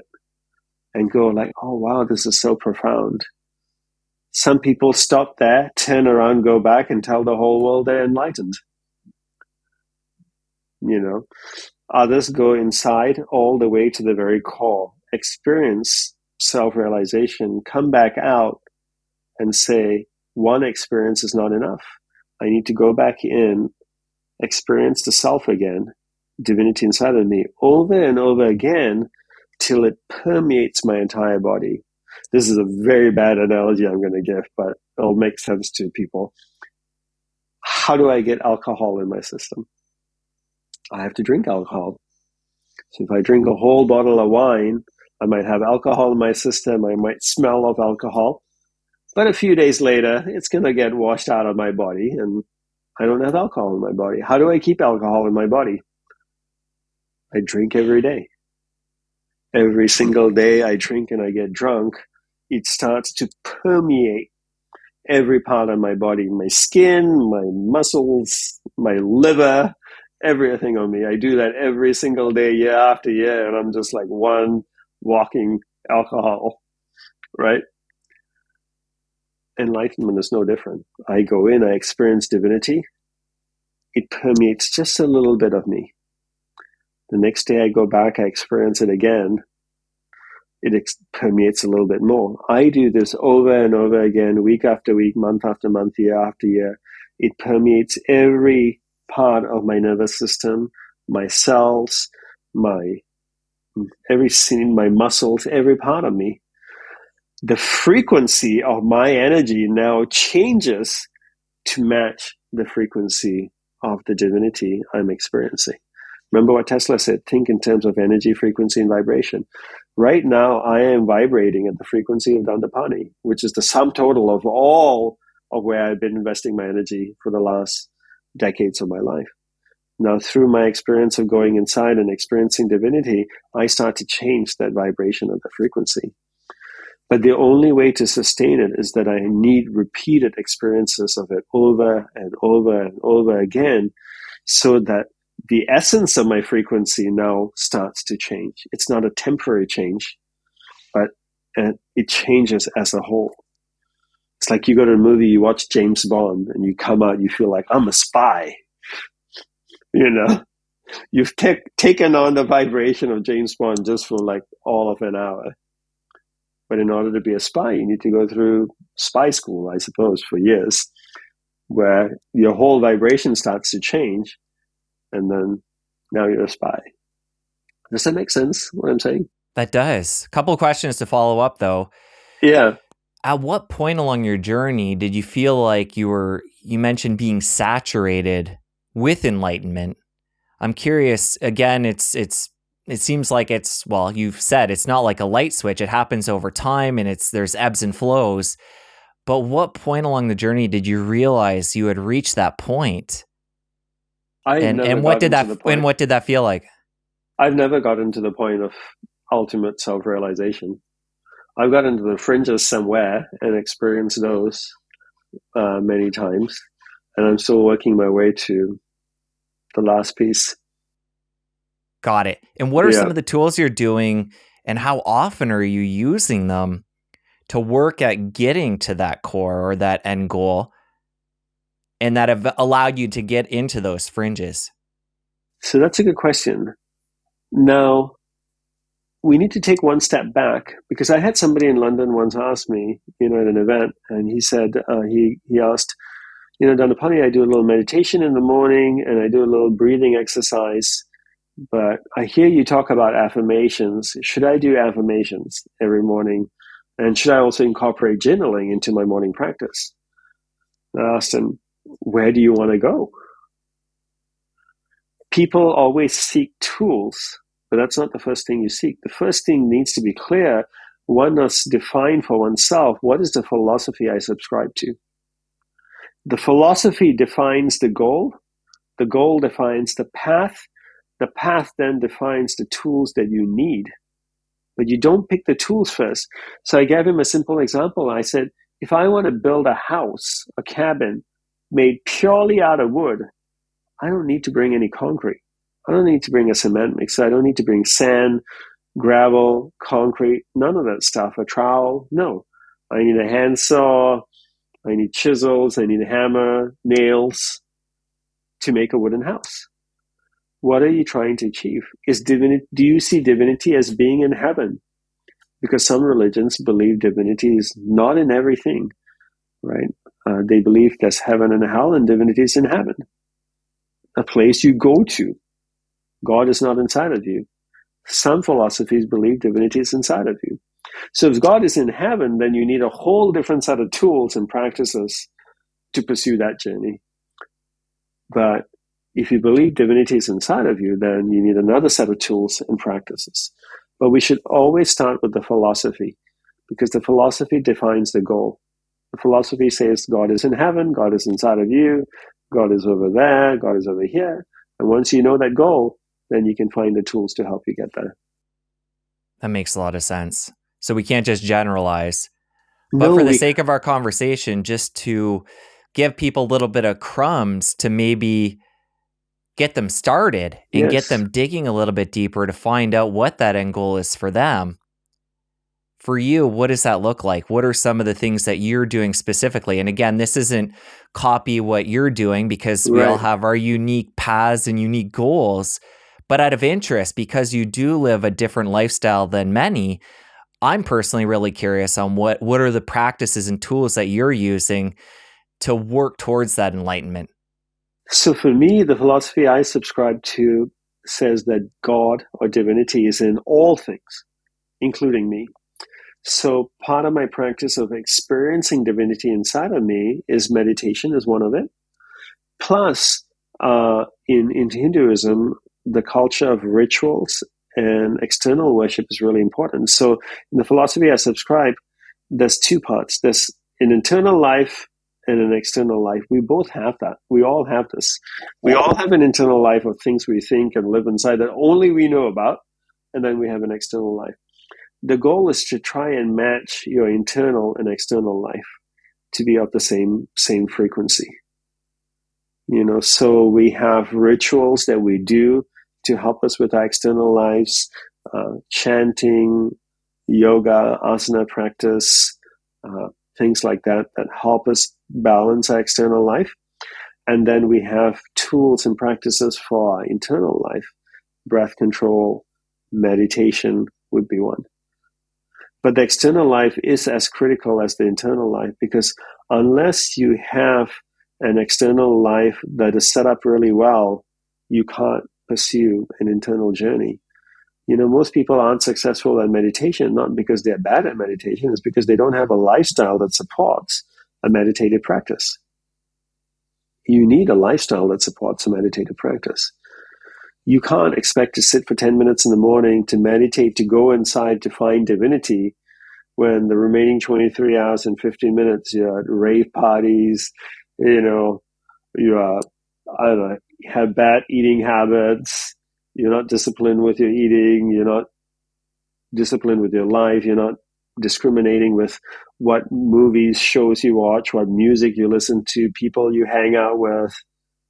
and go like, "Oh, wow, this is so profound." Some people stop there, turn around, go back and tell the whole world they're enlightened. you know. Others go inside all the way to the very core, experience self-realization, come back out and say, one experience is not enough. I need to go back in, experience the self again, divinity inside of me, over and over again, till it permeates my entire body. This is a very bad analogy I'm going to give, but it'll make sense to people. How do I get alcohol in my system? I have to drink alcohol. So if I drink a whole bottle of wine, I might have alcohol in my system. I might smell of alcohol. But a few days later, it's going to get washed out of my body and I don't have alcohol in my body. How do I keep alcohol in my body? I drink every day. Every single day I drink and I get drunk. It starts to permeate every part of my body, my skin, my muscles, my liver, everything on me. I do that every single day, year after year, and I'm just like one walking alcohol, right? Enlightenment is no different. I go in, I experience divinity. It permeates just a little bit of me. The next day I go back, I experience it again. It permeates a little bit more. I do this over and over again, week after week, month after month, year after year. It permeates every part of my nervous system, my cells, my muscles, every part of me. The frequency of my energy now changes to match the frequency of the divinity I'm experiencing. Remember what Tesla said, think in terms of energy, frequency, and vibration. Right now, I am vibrating at the frequency of Dandapani, which is the sum total of all of where I've been investing my energy for the last decades of my life. Now, through my experience of going inside and experiencing divinity, I start to change that vibration of the frequency. But the only way to sustain it is that I need repeated experiences of it over and over and over again, so that the essence of my frequency now starts to change. It's not a temporary change, but it changes as a whole. It's like you go to a movie, you watch James Bond, and you come out, you feel like, I'm a spy. You know, you've taken on the vibration of James Bond just for like all of an hour. But in order to be a spy, you need to go through spy school, I suppose, for years, where your whole vibration starts to change, and then now you're a spy. Does that make sense, what I'm saying? That does. A couple of questions to follow up, though. Yeah. At what point along your journey did you feel like you mentioned being saturated with enlightenment? I'm curious, again, it seems like well, you've said it's not like a light switch. It happens over time and there's ebbs and flows. But what point along the journey did you realize you had reached that point? And what did that feel like? I've never gotten to the point of ultimate self-realization. I've gotten into the fringes somewhere and experienced those many times. And I'm still working my way to the last piece. Got it. And what are some of the tools you're doing, and how often are you using them to work at getting to that core or that end goal, and that have allowed you to get into those fringes? So that's a good question. Now, we need to take one step back, because I had somebody in London once ask me, at an event, and he said, he asked, Dandapani, I do a little meditation in the morning and I do a little breathing exercise, but I hear you talk about affirmations. Should I do affirmations every morning? And should I also incorporate journaling into my morning practice? I asked him, where do you want to go? People always seek tools, but that's not the first thing you seek. The first thing needs to be clear. One must define for oneself, what is the philosophy I subscribe to? The philosophy defines the goal defines the path then defines the tools that you need. But you don't pick the tools first. So I gave him a simple example. I said, if I want to build a house, a cabin, made purely out of wood, I don't need to bring any concrete. I don't need to bring a cement mixer. I don't need to bring sand, gravel, concrete, none of that stuff, a trowel. No. I need a handsaw. I need chisels. I need a hammer, nails to make a wooden house. What are you trying to achieve? Do you see divinity as being in heaven? Because some religions believe divinity is not in everything, right? They believe there's heaven and hell, and divinity is in heaven, a place you go to. God is not inside of you. Some philosophies believe divinity is inside of you. So if God is in heaven, then you need a whole different set of tools and practices to pursue that journey. But if you believe divinity is inside of you, then you need another set of tools and practices. But we should always start with the philosophy, because the philosophy defines the goal. The philosophy says God is in heaven, God is inside of you, God is over there, God is over here. And once you know that goal, then you can find the tools to help you get there. That makes a lot of sense. So we can't just generalize. But No, for the sake of our conversation, just to give people a little bit of crumbs to maybe get them started and get yes. them digging a little bit deeper to find out what that end goal is for them. For you, what does that look like? What are some of the things that you're doing specifically? And again, this isn't copy what you're doing, because we all Right. have our unique paths and unique goals. But out of interest, because you do live a different lifestyle than many, I'm personally really curious on what are the practices and tools that you're using to work towards that enlightenment. So for me, the philosophy I subscribe to says that God or divinity is in all things, including me. So part of my practice of experiencing divinity inside of me is meditation, is one of it. Plus, in Hinduism, the culture of rituals and external worship is really important. So in the philosophy I subscribe, there's two parts. There's an internal life and an external life. We both have that. We all have this. We all have an internal life of things we think and live inside that only we know about. And then we have an external life. The goal is to try and match your internal and external life to be of the same frequency. So we have rituals that we do to help us with our external lives, chanting, yoga, asana practice, things like that help us balance our external life. And then we have tools and practices for our internal life. Breath control, meditation would be one. But the external life is as critical as the internal life, because unless you have an external life that is set up really well, you can't pursue an internal journey. Most people aren't successful at meditation, not because they're bad at meditation, it's because they don't have a lifestyle that supports a meditative practice. You need a lifestyle that supports a meditative practice. You can't expect to sit for 10 minutes in the morning to meditate, to go inside to find divinity, when the remaining 23 hours and 15 minutes, you're at rave parties, you are, I don't know, have bad eating habits, you're not disciplined with your eating, you're not disciplined with your life, you're not discriminating with what movies, shows you watch, what music you listen to, people you hang out with,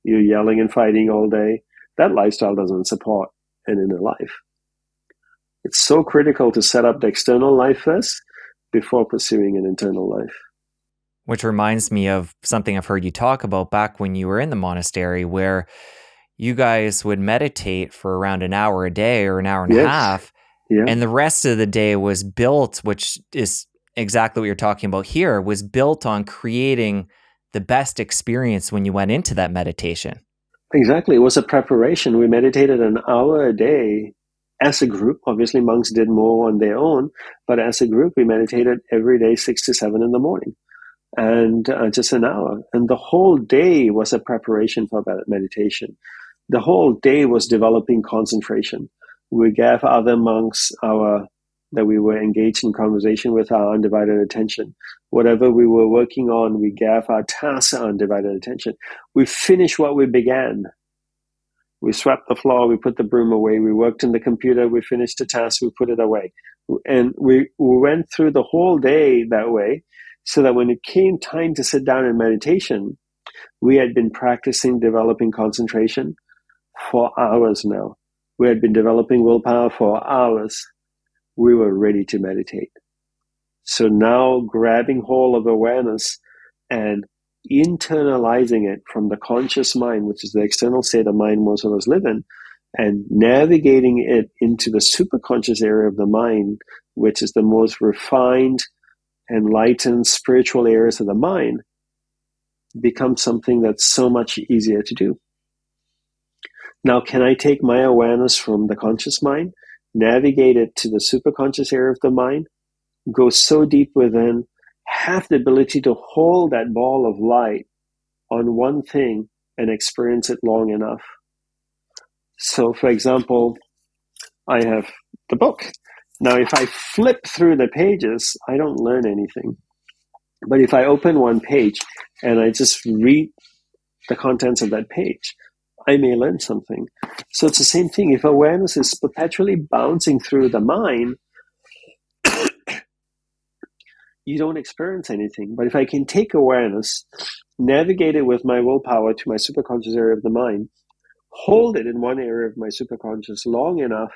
you're yelling and fighting all day. That lifestyle doesn't support an inner life. It's so critical to set up the external life first before pursuing an internal life. Which reminds me of something I've heard you talk about back when you were in the monastery, where you guys would meditate for around an hour a day or an hour and a half. Yeah. And the rest of the day was built, which is exactly what you're talking about here, was built on creating the best experience when you went into that meditation. Exactly. It was a preparation. We meditated an hour a day as a group. Obviously, monks did more on their own, but as a group, we meditated every day, 6 to 7 in the morning, and just an hour. And the whole day was a preparation for that meditation. The whole day was developing concentration. We gave other monks that we were engaged in conversation with our undivided attention. Whatever we were working on, we gave our tasks our undivided attention. We finished what we began. We swept the floor, we put the broom away, we worked in the computer, we finished the task, we put it away. And we went through the whole day that way, so that when it came time to sit down in meditation, we had been practicing developing concentration for hours now. We had been developing willpower for hours. We were ready to meditate. So now grabbing hold of awareness and internalizing it from the conscious mind, which is the external state of mind most of us live in, and navigating it into the superconscious area of the mind, which is the most refined, enlightened, spiritual areas of the mind, becomes something that's so much easier to do. Now, can I take my awareness from the conscious mind, navigate it to the superconscious area of the mind, go so deep within, have the ability to hold that ball of light on one thing and experience it long enough? So, for example, I have the book. Now, if I flip through the pages, I don't learn anything. But if I open one page and I just read the contents of that page, I may learn something. So it's the same thing. If awareness is perpetually bouncing through the mind, you don't experience anything. But if I can take awareness, navigate it with my willpower to my superconscious area of the mind, hold it in one area of my superconscious long enough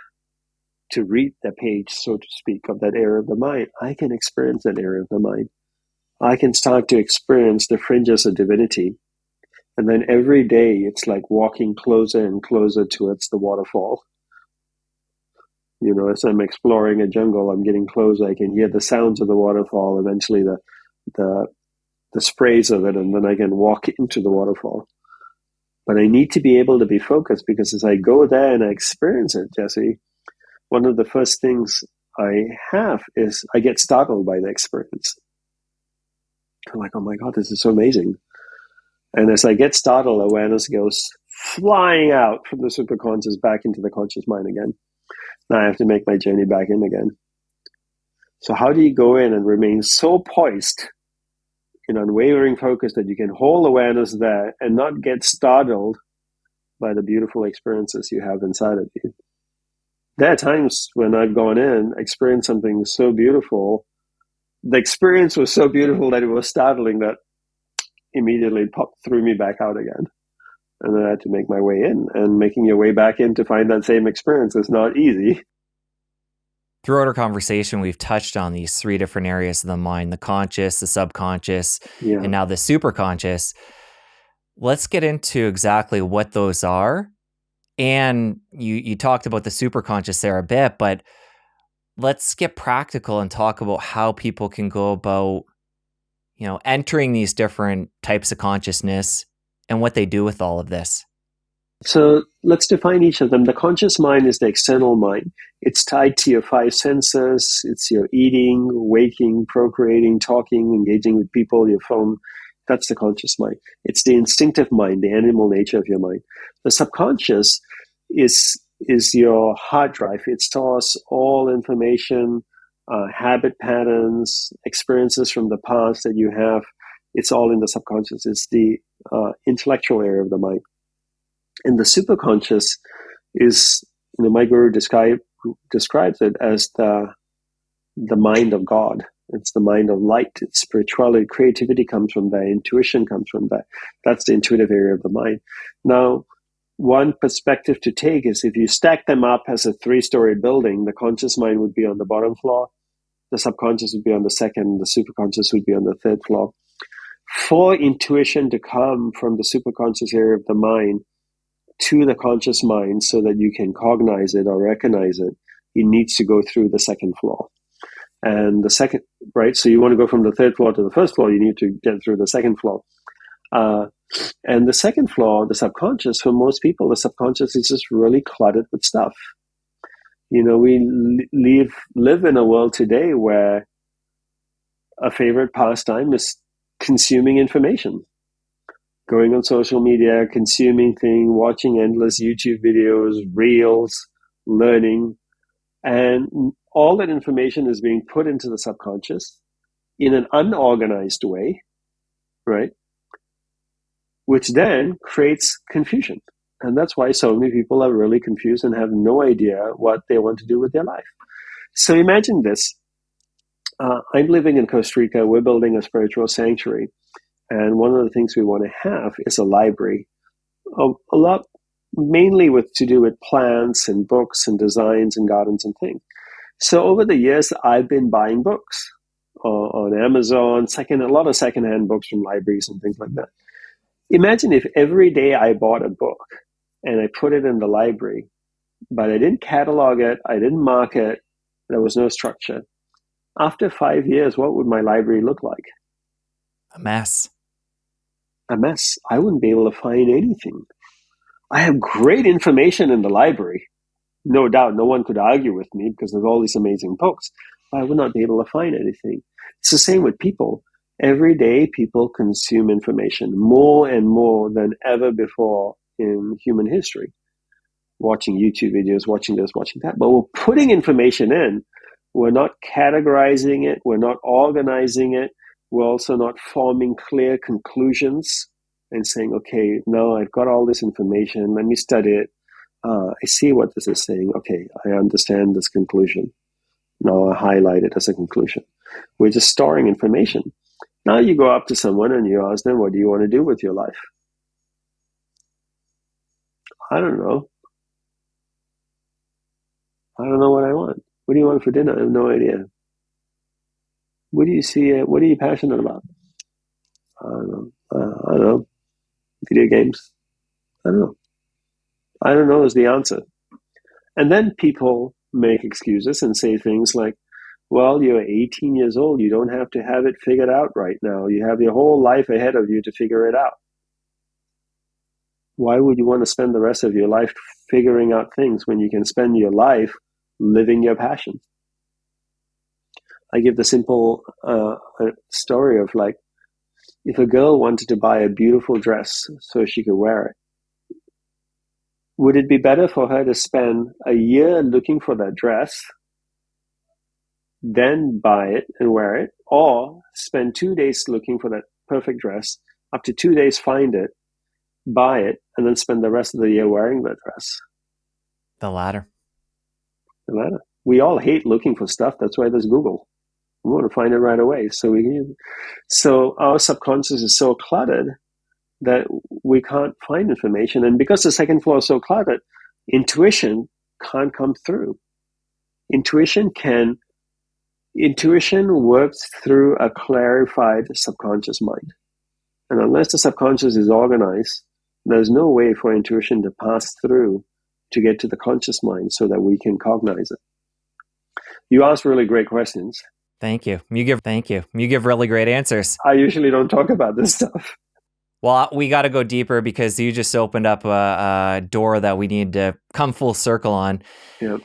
to read the page, so to speak, of that area of the mind, I can experience that area of the mind. I can start to experience the fringes of divinity. And then every day it's like walking closer and closer towards the waterfall. You know, as I'm exploring a jungle, I'm getting closer. I can hear the sounds of the waterfall, eventually the sprays of it, and then I can walk into the waterfall. But I need to be able to be focused, because as I go there and I experience it, Jesse, one of the first things I have is I get startled by the experience. I'm like, oh my God, this is so amazing. And as I get startled, awareness goes flying out from the superconscious back into the conscious mind again. Now I have to make my journey back in again. So how do you go in and remain so poised in unwavering focus that you can hold awareness there and not get startled by the beautiful experiences you have inside of you? There are times when I've gone in, experienced something so beautiful. The experience was so beautiful that it was startling that immediately threw me back out again. And then I had to make my way in. And making your way back in to find that same experience is not easy. Throughout our conversation, we've touched on these three different areas of the mind: the conscious, the subconscious, and now the superconscious. Let's get into exactly what those are. And you talked about the superconscious there a bit, but let's get practical and talk about how people can go about, entering these different types of consciousness and what they do with all of this. So let's define each of them. The conscious mind is the external mind. It's tied to your five senses. It's your eating, waking, procreating, talking, engaging with people, your phone. That's the conscious mind. It's the instinctive mind, the animal nature of your mind. The subconscious is your hard drive. It stores all information, habit patterns, experiences from the past that you have. It's all in the subconscious. It's the intellectual area of the mind. And the superconscious is, my guru describes it as the mind of God. It's the mind of light. It's spirituality. Creativity comes from there. Intuition comes from there. That's the intuitive area of the mind. Now, one perspective to take is if you stack them up as a 3-story building, the conscious mind would be on the bottom floor, the subconscious would be on the second, the superconscious would be on the third floor. For intuition to come from the superconscious area of the mind to the conscious mind so that you can cognize it or recognize it, it needs to go through the second floor. And the second, right? So you want to go from the third floor to the first floor, you need to get through the second floor. And the second floor, the subconscious, for most people, the subconscious is just really cluttered with stuff. We live in a world today where a favorite pastime is consuming information. Going on social media, consuming things, watching endless YouTube videos, reels, learning. And all that information is being put into the subconscious in an unorganized way, right? Which then creates confusion. And that's why so many people are really confused and have no idea what they want to do with their life. So imagine this. I'm living in Costa Rica. We're building a spiritual sanctuary. And one of the things we want to have is a library. A lot, mainly to do with plants and books and designs and gardens and things. So over the years, I've been buying books on Amazon, a lot of secondhand books from libraries and things like that. Imagine if every day I bought a book and I put it in the library, but I didn't catalog it. I didn't mark it. There was no structure. After 5 years, what would my library look like? A mess. A mess. I wouldn't be able to find anything. I have great information in the library. No doubt, no one could argue with me because there's all these amazing books. But I would not be able to find anything. It's the same with people. Every day, people consume information more and more than ever before in human history. Watching YouTube videos, watching this, watching that. But we're putting information in. We're not categorizing it. We're not organizing it. We're also not forming clear conclusions and saying, okay, now I've got all this information. Let me study it. I see what this is saying. Okay, I understand this conclusion. Now I highlight it as a conclusion. We're just storing information. Now you go up to someone and you ask them, what do you want to do with your life? I don't know. I don't know what I want. What do you want for dinner? I have no idea. What do you see? What are you passionate about? I don't know. I don't know. Video games? I don't know. I don't know is the answer. And then people make excuses and say things like, well, you're 18 years old. You don't have to have it figured out right now. You have your whole life ahead of you to figure it out. Why would you want to spend the rest of your life figuring out things when you can spend your life living your passion? I give the simple story of like, if a girl wanted to buy a beautiful dress so she could wear it, would it be better for her to spend a year looking for that dress, then buy it and wear it, or spend 2 days looking for that perfect dress, up to 2 days find it, buy it, and then spend the rest of the year wearing that dress? The latter. The latter. We all hate looking for stuff. That's why there's Google. We want to find it right away. So our subconscious is so cluttered that we can't find information. And because the second floor is so cluttered, intuition can't come through. Intuition works through a clarified subconscious mind. And unless the subconscious is organized, there's no way for intuition to pass through to get to the conscious mind so that we can cognize it. You ask really great questions. Thank you. You give really great answers. I usually don't talk about this stuff. Well, we got to go deeper because you just opened up a door that we need to come full circle on. Yeah.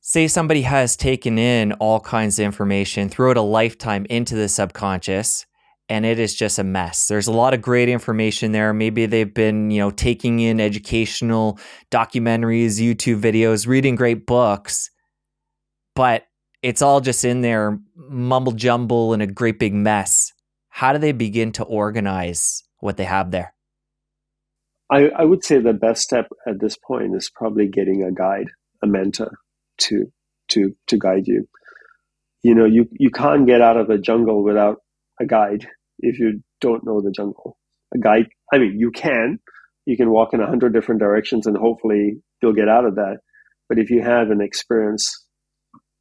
Say somebody has taken in all kinds of information throughout a lifetime into the subconscious, and it is just a mess. There's a lot of great information there. Maybe they've been, taking in educational documentaries, YouTube videos, reading great books, but it's all just in there, mumble jumble in a great big mess. How do they begin to organize what they have there? I would say the best step at this point is probably getting a guide, a mentor to guide you. You can't get out of the jungle without a guide if you don't know the jungle. A guide, you can walk in 100 different directions and hopefully you'll get out of that. But if you have an experienced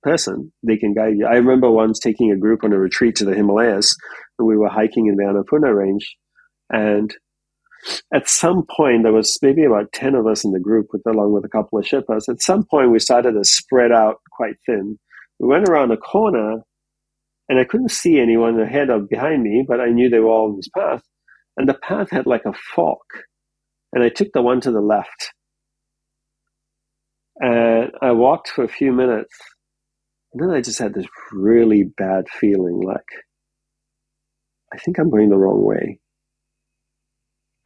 person, they can guide you. I remember once taking a group on a retreat to the Himalayas, and we were hiking in the Annapurna range. And at some point, there was maybe about 10 of us in the group, along with a couple of Sherpas. At some point, we started to spread out quite thin. We went around a corner, and I couldn't see anyone ahead or behind me, but I knew they were all on this path. And the path had like a fork, and I took the one to the left. And I walked for a few minutes, and then I just had this really bad feeling like, I think I'm going the wrong way.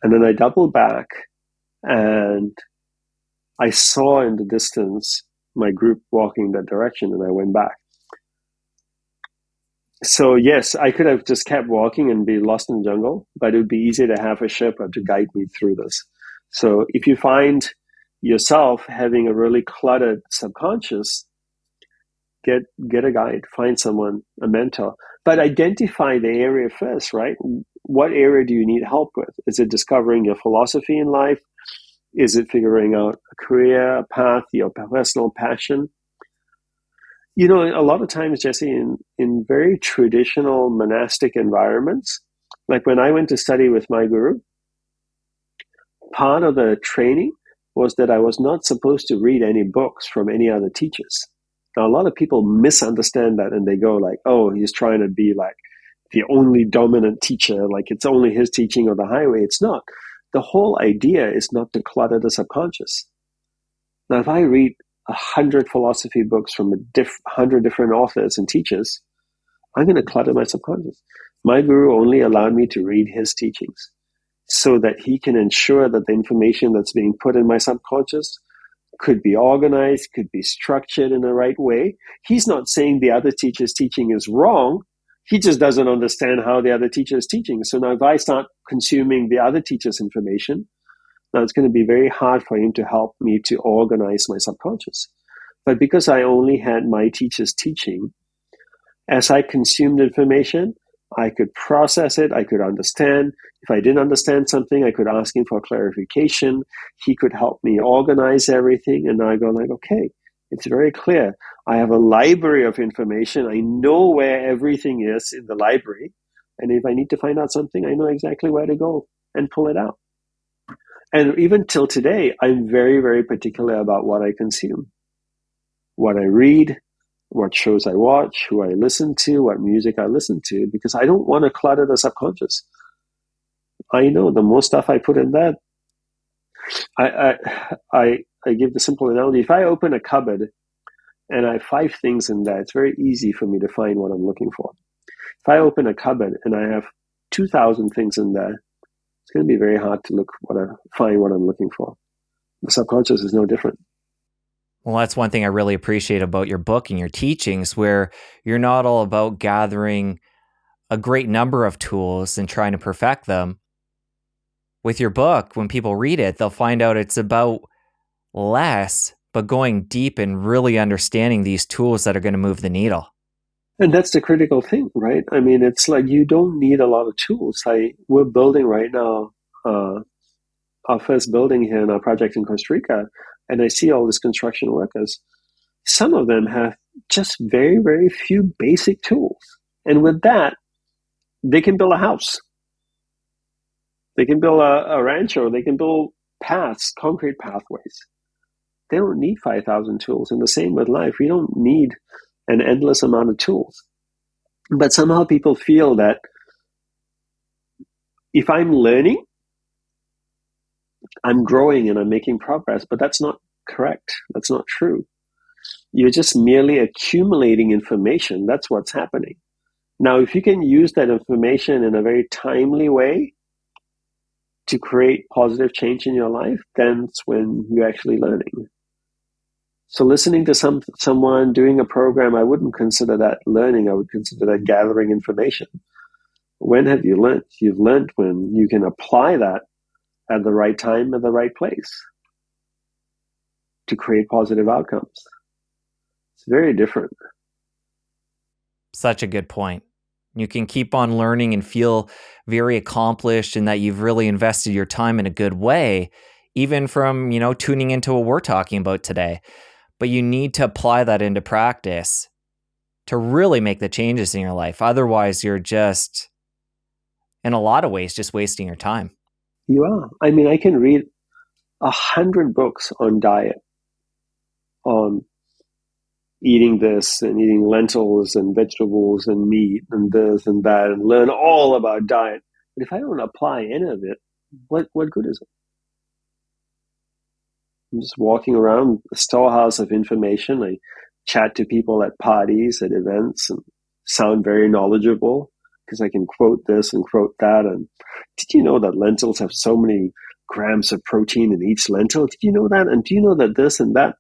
And then I doubled back and I saw in the distance my group walking that direction, and I went back. So yes, I could have just kept walking and be lost in the jungle, but it would be easier to have a Sherpa to guide me through this. So if you find yourself having a really cluttered subconscious, get a guide, find someone, a mentor, but identify the area first, right? What area do you need help with? Is it discovering your philosophy in life? Is it figuring out a career, a path, your personal passion? A lot of times, Jesse, in very traditional monastic environments, like when I went to study with my guru, part of the training was that I was not supposed to read any books from any other teachers. Now, a lot of people misunderstand that and they go like, oh, he's trying to be like the only dominant teacher, like it's only his teaching or the highway. It's not. The whole idea is not to clutter the subconscious. Now, if I read 100 philosophy books from 100 different authors and teachers, I'm going to clutter my subconscious. My guru only allowed me to read his teachings so that he can ensure that the information that's being put in my subconscious could be organized, could be structured in the right way. He's not saying the other teacher's teaching is wrong. He just doesn't understand how the other teacher is teaching. So now if I start consuming the other teacher's information, now it's going to be very hard for him to help me to organize my subconscious. But because I only had my teacher's teaching, as I consumed information, I could process it, I could understand. If I didn't understand something, I could ask him for clarification. He could help me organize everything. And I go like, okay, it's very clear. I have a library of information. I know where everything is in the library. And if I need to find out something, I know exactly where to go and pull it out. And even till today, I'm very, very particular about what I consume, what I read, what shows I watch, who I listen to, what music I listen to, because I don't want to clutter the subconscious. I know the more stuff I put in that, I give the simple analogy. If I open a cupboard and I have 5 things in there, it's very easy for me to find what I'm looking for. If I open a cupboard and I have 2,000 things in there, it's going to be very hard to find what I'm looking for. The subconscious is no different. Well, that's one thing I really appreciate about your book and your teachings, where you're not all about gathering a great number of tools and trying to perfect them. With your book, when people read it, they'll find out it's about less, but going deep and really understanding these tools that are going to move the needle. And that's the critical thing, right? I mean, it's like you don't need a lot of tools. We're building right now our first building here in our project in Costa Rica, and I see all these construction workers. Some of them have just very, very few basic tools. And with that, they can build a house. They can build a rancho. They can build paths, concrete pathways. They don't need 5,000 tools. And the same with life. We don't need an endless amount of tools. But somehow people feel that if I'm learning, I'm growing and I'm making progress, but that's not correct. That's not true. You're just merely accumulating information. That's what's happening. Now, if you can use that information in a very timely way to create positive change in your life, that's when you're actually learning. So listening to someone doing a program, I wouldn't consider that learning. I would consider that gathering information. When have you learned? You've learned when you can apply that at the right time, at the right place to create positive outcomes. It's very different. Such a good point. You can keep on learning and feel very accomplished and that you've really invested your time in a good way, even from, tuning into what we're talking about today. But you need to apply that into practice to really make the changes in your life. Otherwise, you're just, in a lot of ways, just wasting your time. You are. I mean, I can read 100 books on diet, on eating this and eating lentils and vegetables and meat and this and that, and learn all about diet. But if I don't apply any of it, what good is it? I'm just walking around a storehouse of information. I chat to people at parties, at events, and sound very knowledgeable because I can quote this and quote that. And did you know that lentils have so many grams of protein in each lentil? Did you know that? And do you know that this and that?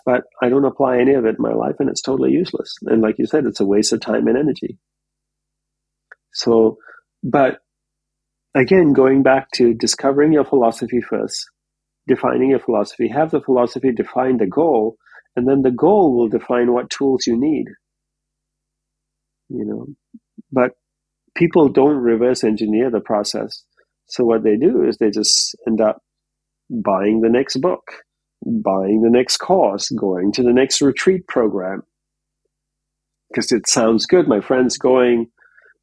But I don't apply any of it in my life, and it's totally useless. And like you said, it's a waste of time and energy. So, but again, going back to discovering your philosophy first, defining your philosophy, have the philosophy define the goal, and then the goal will define what tools you need. But people don't reverse engineer the process. So what they do is they just end up buying the next book, buying the next course, going to the next retreat program. Because it sounds good. My friend's going,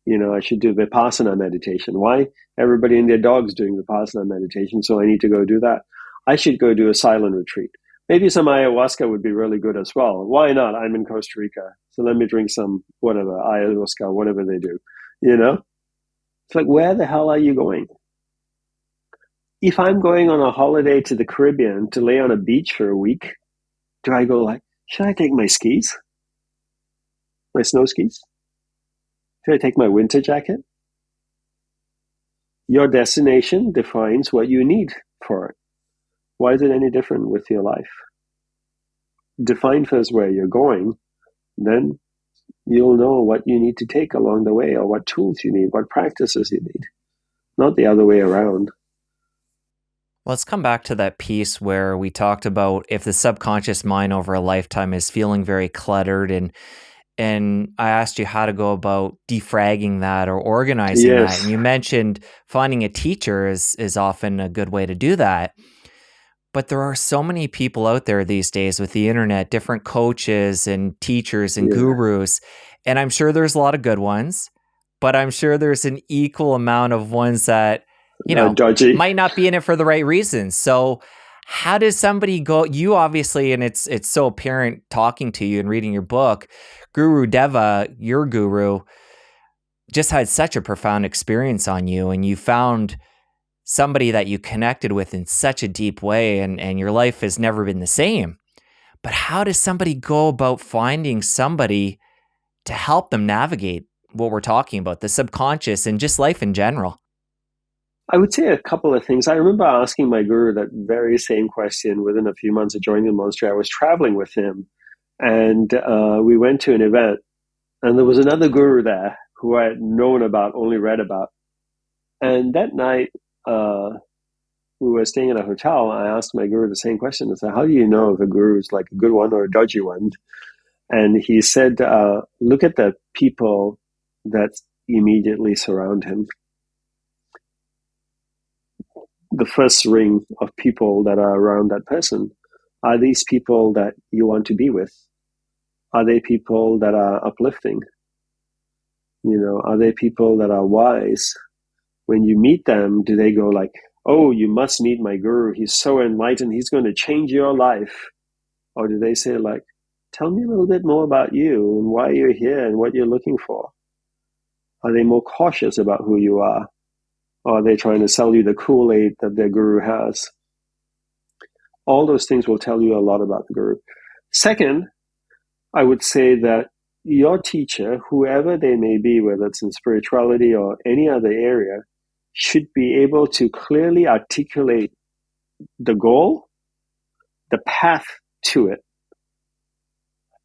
I should do Vipassana meditation. Why? Everybody and their dog's doing Vipassana meditation, so I need to go do that. I should go do a silent retreat. Maybe some ayahuasca would be really good as well. Why not? I'm in Costa Rica, so let me drink some whatever ayahuasca, whatever they do. You know, it's like, where the hell are you going? If I'm going on a holiday to the Caribbean to lay on a beach for a week, do I go like, should I take my skis, my snow skis? Should I take my winter jacket? Your destination defines what you need for it. Why is it any different with your life? Define first where you're going, then you'll know what you need to take along the way, or what tools you need, what practices you need, not the other way around. Let's come back to that piece where we talked about if the subconscious mind over a lifetime is feeling very cluttered, and I asked you how to go about defragging that or organizing that. Yes. And you mentioned finding a teacher is often a good way to do that. But there are so many people out there these days with the internet, different coaches and teachers and Yeah. gurus. And I'm sure there's a lot of good ones, but I'm sure there's an equal amount of ones that, Dodgy. might not be in it for the right reasons. So how does somebody go? You obviously, and it's so apparent talking to you and reading your book, Guru Deva, your guru, just had such a profound experience on you, and you found somebody that you connected with in such a deep way, and your life has never been the same. But how does somebody go about finding somebody to help them navigate what we're talking about, the subconscious and just life in general? I would say a couple of things. I remember asking my guru that very same question within a few months of joining the monastery. I was traveling with him, and we went to an event, and there was another guru there who I had known about, only read about. And that night, we were staying in a hotel. I asked my guru the same question. I said, how do you know if a guru is like a good one or a dodgy one? And he said, look at the people that immediately surround him. The first ring of people that are around that person. Are these people that you want to be with? Are they people that are uplifting? Are they people that are wise? When you meet them, do they go like, oh, you must meet my guru. He's so enlightened. He's going to change your life. Or do they say like, tell me a little bit more about you and why you're here and what you're looking for? Are they more cautious about who you are? Or are they trying to sell you the Kool-Aid that their guru has? All those things will tell you a lot about the guru. Second, I would say that your teacher, whoever they may be, whether it's in spirituality or any other area, should be able to clearly articulate the goal, the path to it,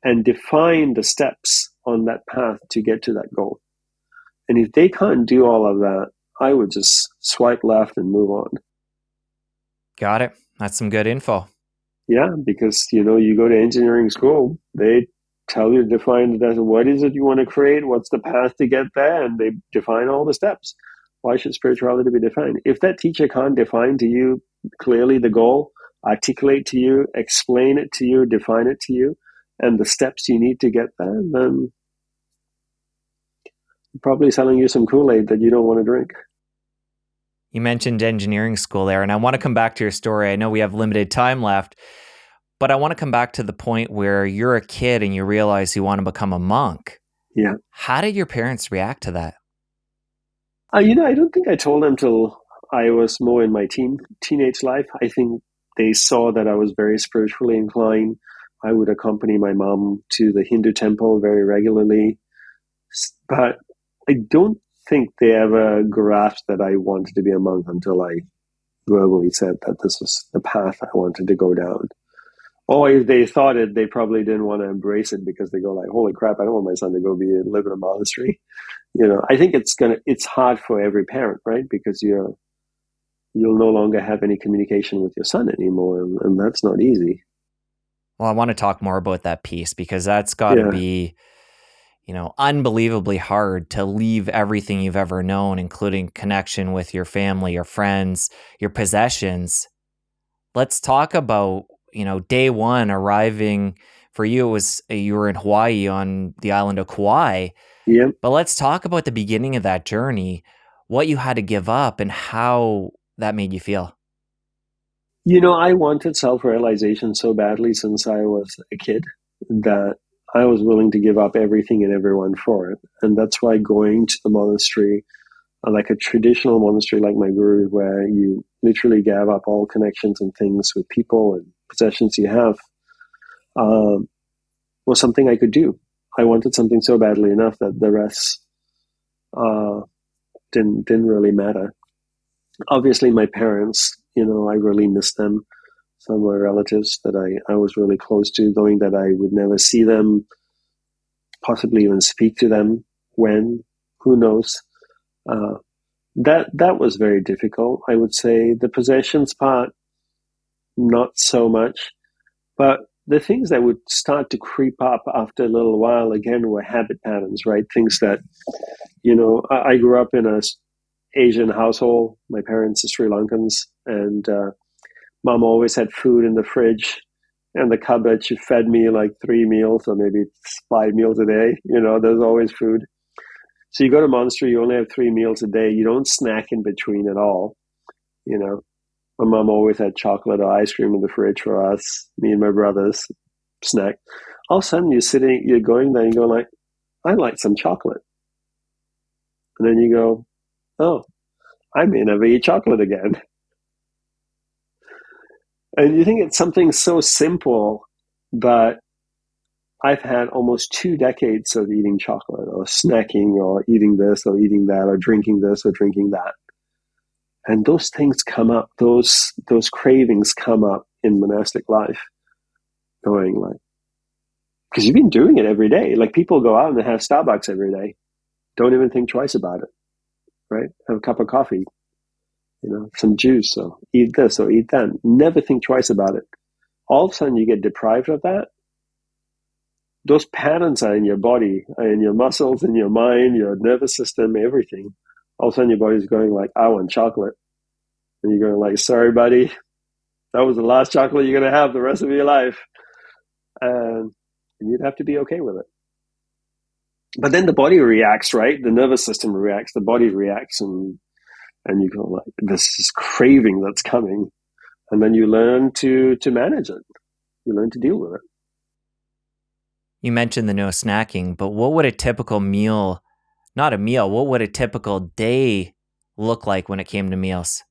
and define the steps on that path to get to that goal. And if they can't do all of that, I would just swipe left and move on. Got it. That's some good info. Yeah, because, you go to engineering school, they tell you to define what is it you want to create, what's the path to get there, and they define all the steps. Why should spirituality be defined? If that teacher can't define to you clearly the goal, articulate to you, explain it to you, define it to you, and the steps you need to get there, then probably selling you some Kool-Aid that you don't want to drink. You mentioned engineering school there, and I want to come back to your story. I know we have limited time left, but I want to come back to the point where you're a kid and you realize you want to become a monk. Yeah. How did your parents react to that? I don't think I told them till I was more in my teenage life. I think they saw that I was very spiritually inclined. I would accompany my mom to the Hindu temple very regularly. But I don't think they ever grasped that I wanted to be a monk until I verbally said that this was the path I wanted to go down. Or if they thought it, they probably didn't want to embrace it because they go like, holy crap, I don't want my son to go live in a monastery. I think it's hard for every parent, right? Because you'll no longer have any communication with your son anymore, and that's not easy. Well, I want to talk more about that piece because that's got to be, unbelievably hard to leave everything you've ever known, including connection with your family, your friends, your possessions. Let's talk about, day one arriving for you. It was you were in Hawaii on the island of Kauai. Yeah. But let's talk about the beginning of that journey, what you had to give up and how that made you feel. I wanted self-realization so badly since I was a kid that I was willing to give up everything and everyone for it. And that's why going to the monastery, like a traditional monastery like my guru, where you literally gave up all connections and things with people and possessions you have, um, was something I could do. I wanted something so badly enough that the rest uh, didn't really matter. Obviously, my parents, I really miss them. Some of my relatives that I was really close to, knowing that I would never see them, possibly even speak to them. When, who knows? Uh, that was very difficult. I would say the possessions part, not so much, but the things that would start to creep up after a little while again were habit patterns, right? Things that I grew up in a Asian household. My parents are Sri Lankans, and mom always had food in the fridge and the cupboard. She fed me like 3 meals or maybe 5 meals a day. There's always food. So you go to monastery, you only have 3 meals a day. You don't snack in between at all. You know, my mom always had chocolate or ice cream in the fridge for us, me and my brothers, snack. All of a sudden you're going there and you go like, I like some chocolate. And then you go, oh, I may never eat chocolate again. And you think it's something so simple, but I've had almost 2 decades of eating chocolate or snacking or eating this or eating that or drinking this or drinking that. And those things come up, those cravings come up in monastic life, going like, because you've been doing it every day. Like people go out and they have Starbucks every day. Don't even think twice about it, right? Have a cup of coffee, some juice or eat this or eat that. Never think twice about it. All of a sudden you get deprived of that. Those patterns are in your body, are in your muscles, in your mind, your nervous system, everything. All of a sudden your body's going like, I want chocolate. And you're going like, sorry, buddy, that was the last chocolate you're going to have the rest of your life. And you'd have to be okay with it. But then the body reacts, right? The nervous system reacts, the body reacts, and you go like, this is craving that's coming. And then you learn to manage it. You learn to deal with it. You mentioned the no snacking, but what would a typical meal, not a meal, what would a typical day look like when it came to meals?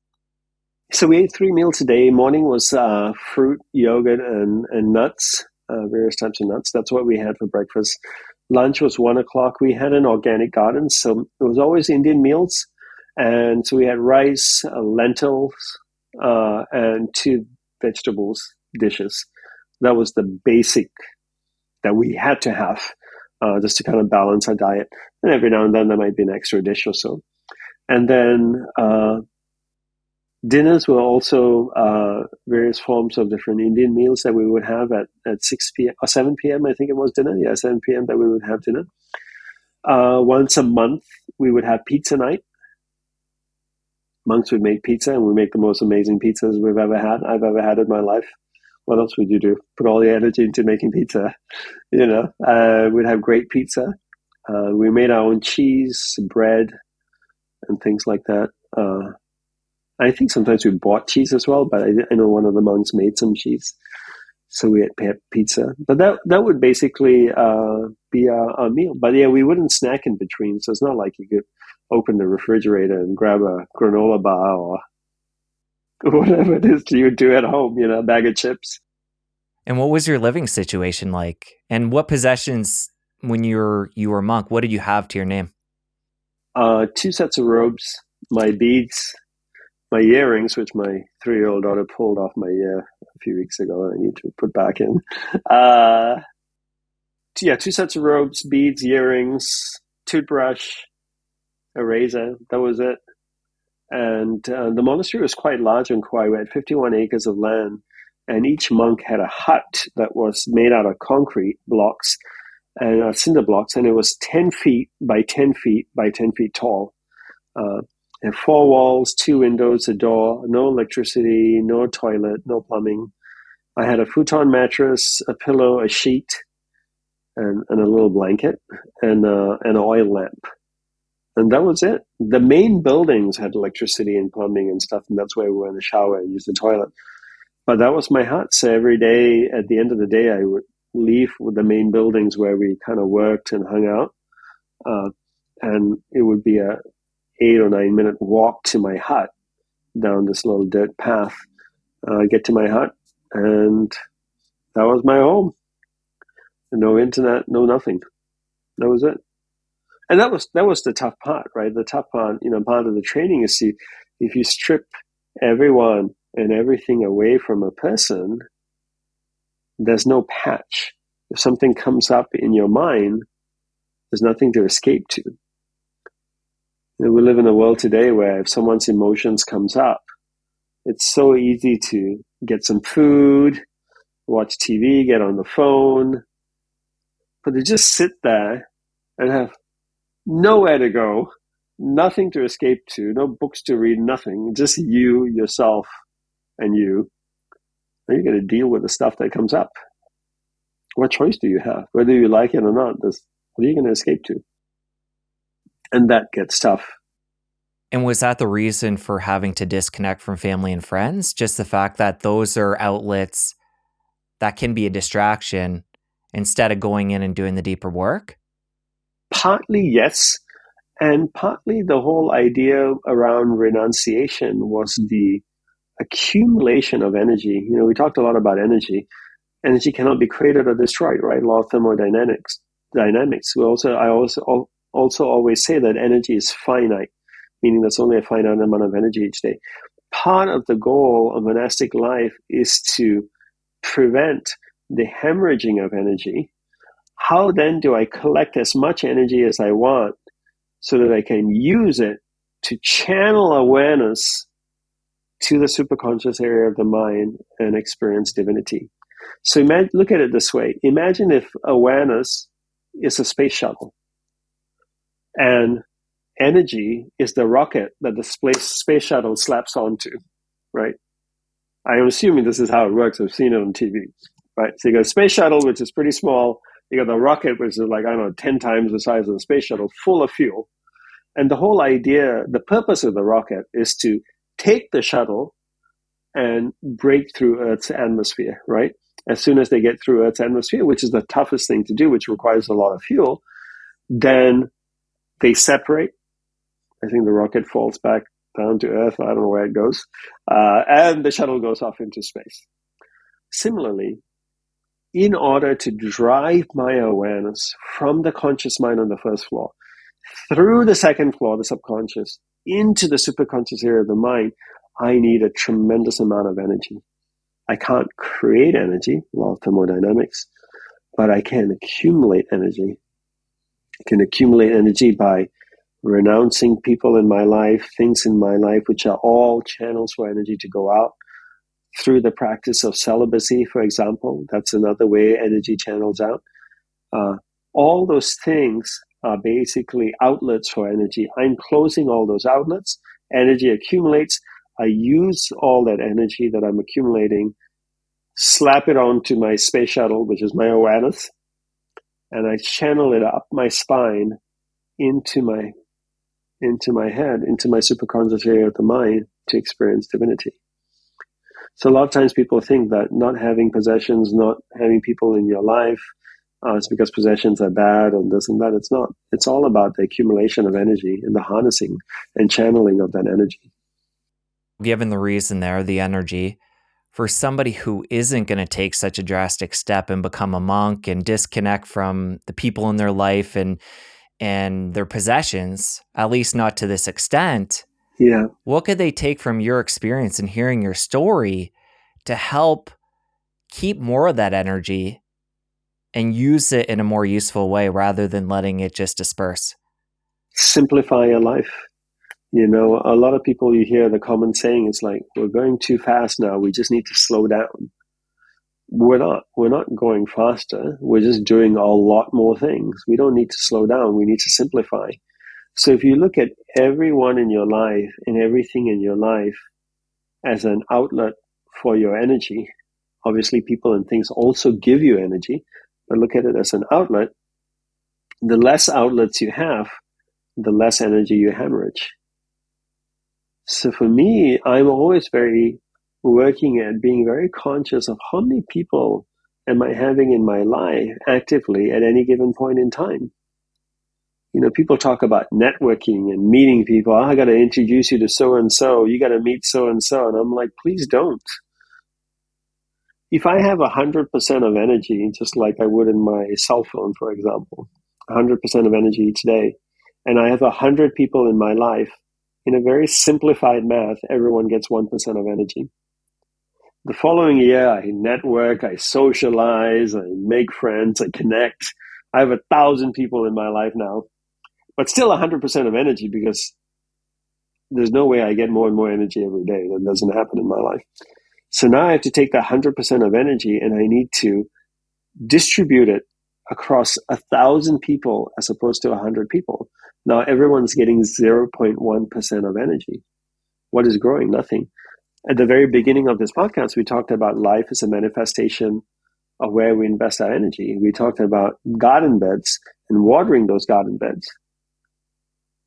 So we ate 3 meals a day. Morning was fruit, yogurt, and nuts, various types of nuts. That's what we had for breakfast. Lunch was 1 o'clock. We had an organic garden, so it was always Indian meals. And so we had rice, lentils, and 2 vegetables dishes. That was the basic that we had to have just to kind of balance our diet. And every now and then there might be an extra dish or so. And then dinners were also various forms of different Indian meals that we would have at 6 p.m. or 7 p.m. I think it was dinner. Yeah, 7 p.m. that we would have dinner. Once a month, we would have pizza night. Monks would make pizza, and we make the most amazing pizzas I've ever had in my life. What else would you do? Put all the energy into making pizza. We'd have great pizza. We made our own cheese, bread, and things like that. I think sometimes we bought cheese as well, but I know one of the monks made some cheese. So we had pizza. But that would basically be our meal. But yeah, we wouldn't snack in between. So it's not like you could open the refrigerator and grab a granola bar or whatever it is you do at home, a bag of chips. And what was your living situation like? And what possessions, when you were a monk, what did you have to your name? 2 sets of robes, my beads, my earrings, which my 3-year-old daughter pulled off my ear a few weeks ago. I need to put back in. 2 sets of robes, beads, earrings, toothbrush, a razor. That was it. And the monastery was quite large and quiet. We had 51 acres of land, and each monk had a hut that was made out of concrete blocks and cinder blocks, and it was 10 feet by 10 feet by 10 feet tall. And 4 walls, 2 windows, a door, no electricity, no toilet, no plumbing. I had a futon mattress, a pillow, a sheet, and a little blanket, and an oil lamp. And that was it. The main buildings had electricity and plumbing and stuff, and that's where we were in the shower and used the toilet. But that was my hut. So every day, at the end of the day, I would leave with the main buildings where we kind of worked and hung out. Uh, and it would be a 8 or 9 minute walk to my hut down this little dirt path. Get to my hut, and that was my home. No internet, no nothing. That was it. And that was the tough part, right? The tough part, part of the training is if you strip everyone and everything away from a person, there's no patch. If something comes up in your mind, there's nothing to escape to. We live in a world today where if someone's emotions comes up, it's so easy to get some food, watch TV, get on the phone, but to just sit there and have nowhere to go, nothing to escape to, no books to read, nothing, just you, yourself, and you. Are you going to deal with the stuff that comes up? What choice do you have? Whether you like it or not, what are you going to escape to? And that gets tough. And was that the reason for having to disconnect from family and friends? Just the fact that those are outlets that can be a distraction instead of going in and doing the deeper work? Partly, yes. And partly the whole idea around renunciation was the accumulation of energy. We talked a lot about energy. Energy cannot be created or destroyed, right? Law of thermodynamics. I also always say that energy is finite, meaning there's only a finite amount of energy each day. Part of the goal of monastic life is to prevent the hemorrhaging of energy. How then do I collect as much energy as I want so that I can use it to channel awareness to the superconscious area of the mind and experience divinity? So look at it this way. Imagine if awareness is a space shuttle and energy is the rocket that the space shuttle slaps onto, right? I'm assuming this is how it works. I've seen it on TV, right? So you got a space shuttle, which is pretty small. You got the rocket, which is like, 10 times the size of the space shuttle, full of fuel. And the whole idea, the purpose of the rocket is to take the shuttle and break through Earth's atmosphere, right? As soon as they get through Earth's atmosphere, which is the toughest thing to do, which requires a lot of fuel, then they separate. I think the rocket falls back down to Earth. I don't know where it goes. And the shuttle goes off into space. Similarly, in order to drive my awareness from the conscious mind on the first floor, through the second floor, the subconscious, into the superconscious area of the mind, I need a tremendous amount of energy. I can't create energy, law of thermodynamics, but I can accumulate energy. I can accumulate energy by renouncing people in my life, things in my life, which are all channels for energy to go out. Through the practice of celibacy, for example, that's another way energy channels out. All those things are basically outlets for energy. I'm closing all those outlets. Energy accumulates. I use all that energy that I'm accumulating, slap it onto my space shuttle, which is my awareness, and I channel it up my spine into my head, into my superconscious area of the mind to experience divinity. So a lot of times people think that not having possessions, not having people in your life, it's because possessions are bad and this and that. It's not. It's all about the accumulation of energy and the harnessing and channeling of that energy. Given the reason there, the energy, for somebody who isn't going to take such a drastic step and become a monk and disconnect from the people in their life and their possessions, at least not to this extent, yeah, what could they take from your experience and hearing your story to help keep more of that energy and use it in a more useful way rather than letting it just disperse? Simplify your life. A lot of people, you hear the common saying, it's like, we're going too fast now. We just need to slow down. We're not going faster. We're just doing a lot more things. We don't need to slow down. We need to simplify. So if you look at everyone in your life and everything in your life as an outlet for your energy, obviously people and things also give you energy, but look at it as an outlet. The less outlets you have, the less energy you hemorrhage. So for me, I'm always very working at being very conscious of how many people am I having in my life actively at any given point in time. People talk about networking and meeting people. Oh, I got to introduce you to so and so. You got to meet so and so. And I'm like, please don't. If I have 100% of energy, just like I would in my cell phone, for example, 100% of energy each day, and I have 100 people in my life, in a very simplified math, everyone gets 1% of energy. The following year, I network, I socialize, I make friends, I connect. I have 1,000 people in my life now, but still 100% of energy, because there's no way I get more and more energy every day. That doesn't happen in my life. So now I have to take that 100% of energy and I need to distribute it across 1,000 people as opposed to 100 people. Now everyone's getting 0.1% of energy. What is growing? Nothing. At the very beginning of this podcast, we talked about life as a manifestation of where we invest our energy. We talked about garden beds and watering those garden beds.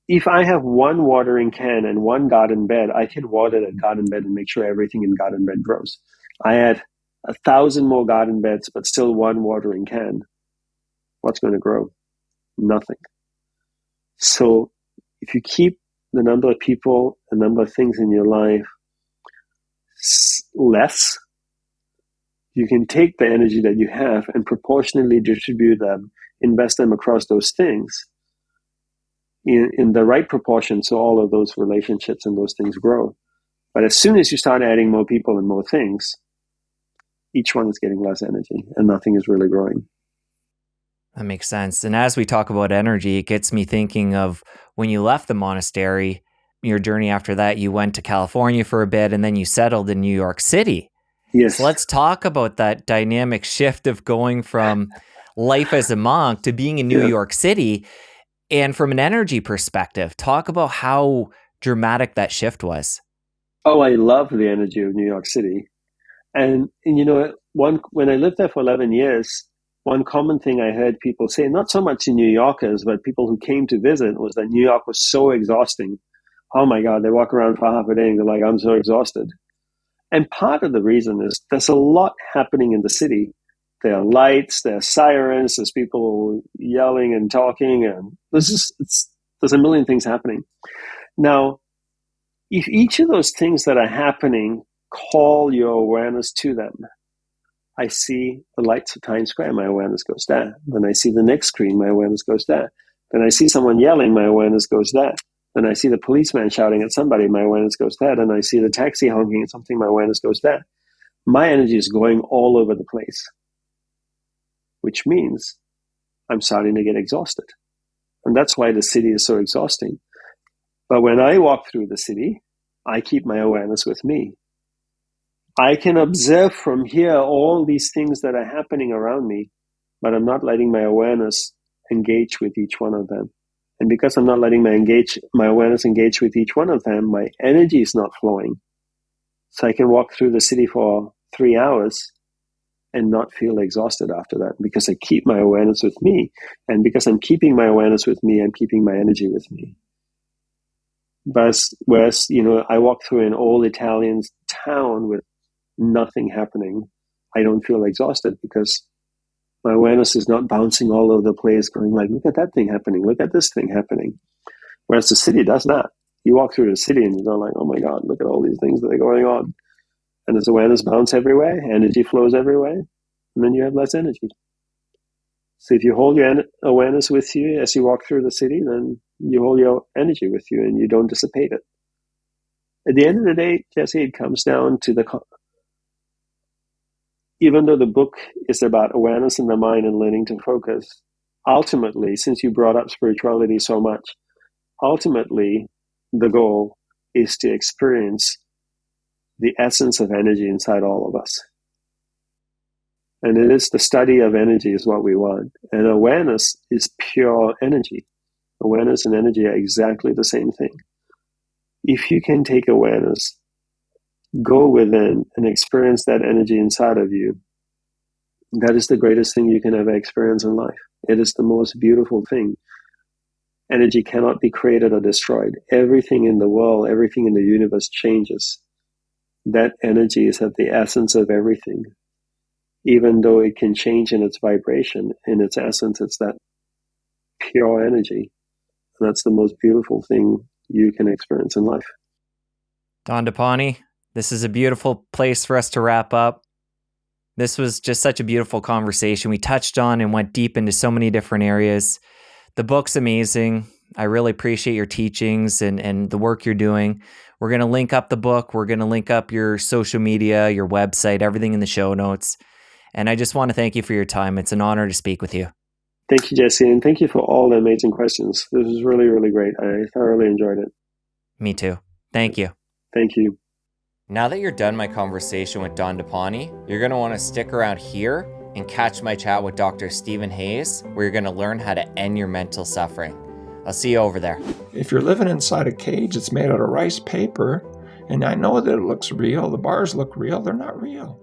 If I have one watering can and one garden bed, I can water that garden bed and make sure everything in garden bed grows. I had 1,000 more garden beds, but still one watering can. What's going to grow? Nothing. So if you keep the number of people, the number of things in your life less, you can take the energy that you have and proportionally distribute them, invest them across those things in the right proportion, so all of those relationships and those things grow. But as soon as you start adding more people and more things, each one is getting less energy and nothing is really growing. That makes sense. And as we talk about energy, it gets me thinking of when you left the monastery, your journey after that, you went to California for a bit and then you settled in New York City. Yes. So let's talk about that dynamic shift of going from life as a monk to being in New York City. And from an energy perspective, talk about how dramatic that shift was. Oh, I love the energy of New York City. And when I lived there for 11 years, one common thing I heard people say, not so much in New Yorkers, but people who came to visit, was that New York was so exhausting. Oh my God, they walk around for half a day and they're like, I'm so exhausted. And part of the reason is there's a lot happening in the city. There are lights, there are sirens, there's people yelling and talking, and there's a million things happening. Now, if each of those things that are happening call your awareness to them, I see the lights of Times Square, my awareness goes there. Then I see the next screen, my awareness goes there. Then I see someone yelling, my awareness goes there. Then I see the policeman shouting at somebody, my awareness goes there. Then I see the taxi honking at something, my awareness goes there. My energy is going all over the place, which means I'm starting to get exhausted. And that's why the city is so exhausting. But when I walk through the city, I keep my awareness with me. I can observe from here all these things that are happening around me, but I'm not letting my awareness engage with each one of them. And because I'm not letting my awareness engage with each one of them, my energy is not flowing. So I can walk through the city for 3 hours and not feel exhausted after that, because I keep my awareness with me. And because I'm keeping my awareness with me, I'm keeping my energy with me. Whereas, I walk through an old Italian town with nothing happening, I don't feel exhausted because my awareness is not bouncing all over the place going like, look at that thing happening, look at this thing happening. Whereas the city does not. You walk through the city and you're like, oh my God, look at all these things that are going on. And there's awareness bounce everywhere, energy flows everywhere, and then you have less energy. So if you hold your awareness with you as you walk through the city, then you hold your energy with you and you don't dissipate it. At the end of the day, Jesse, it comes down to even though the book is about awareness in the mind and learning to focus, ultimately, since you brought up spirituality so much, ultimately, the goal is to experience the essence of energy inside all of us. And it is the study of energy is what we want. And awareness is pure energy. Awareness and energy are exactly the same thing. If you can take awareness, go within and experience that energy inside of you, that is the greatest thing you can ever experience in life. It is the most beautiful thing. Energy cannot be created or destroyed. Everything in the world, everything in the universe changes. that energy is at the essence of everything. Even though it can change in its vibration, in its essence, it's that pure energy. And that's the most beautiful thing you can experience in life. Dandapani, this is a beautiful place for us to wrap up. This was just such a beautiful conversation. We touched on and went deep into so many different areas. The book's amazing. I really appreciate your teachings and the work you're doing. We're going to link up the book. We're going to link up your social media, your website, everything in the show notes. And I just want to thank you for your time. It's an honor to speak with you. Thank you, Jesse, and thank you for all the amazing questions. This was really, really great. I thoroughly enjoyed it. Me too. Thank you. Thank you. Now that you're done my conversation with Dandapani, you're going to want to stick around here and catch my chat with Dr. Stephen Hayes, where you're going to learn how to end your mental suffering. I'll see you over there. If you're living inside a cage that's made out of rice paper, and I know that it looks real, the bars look real, they're not real.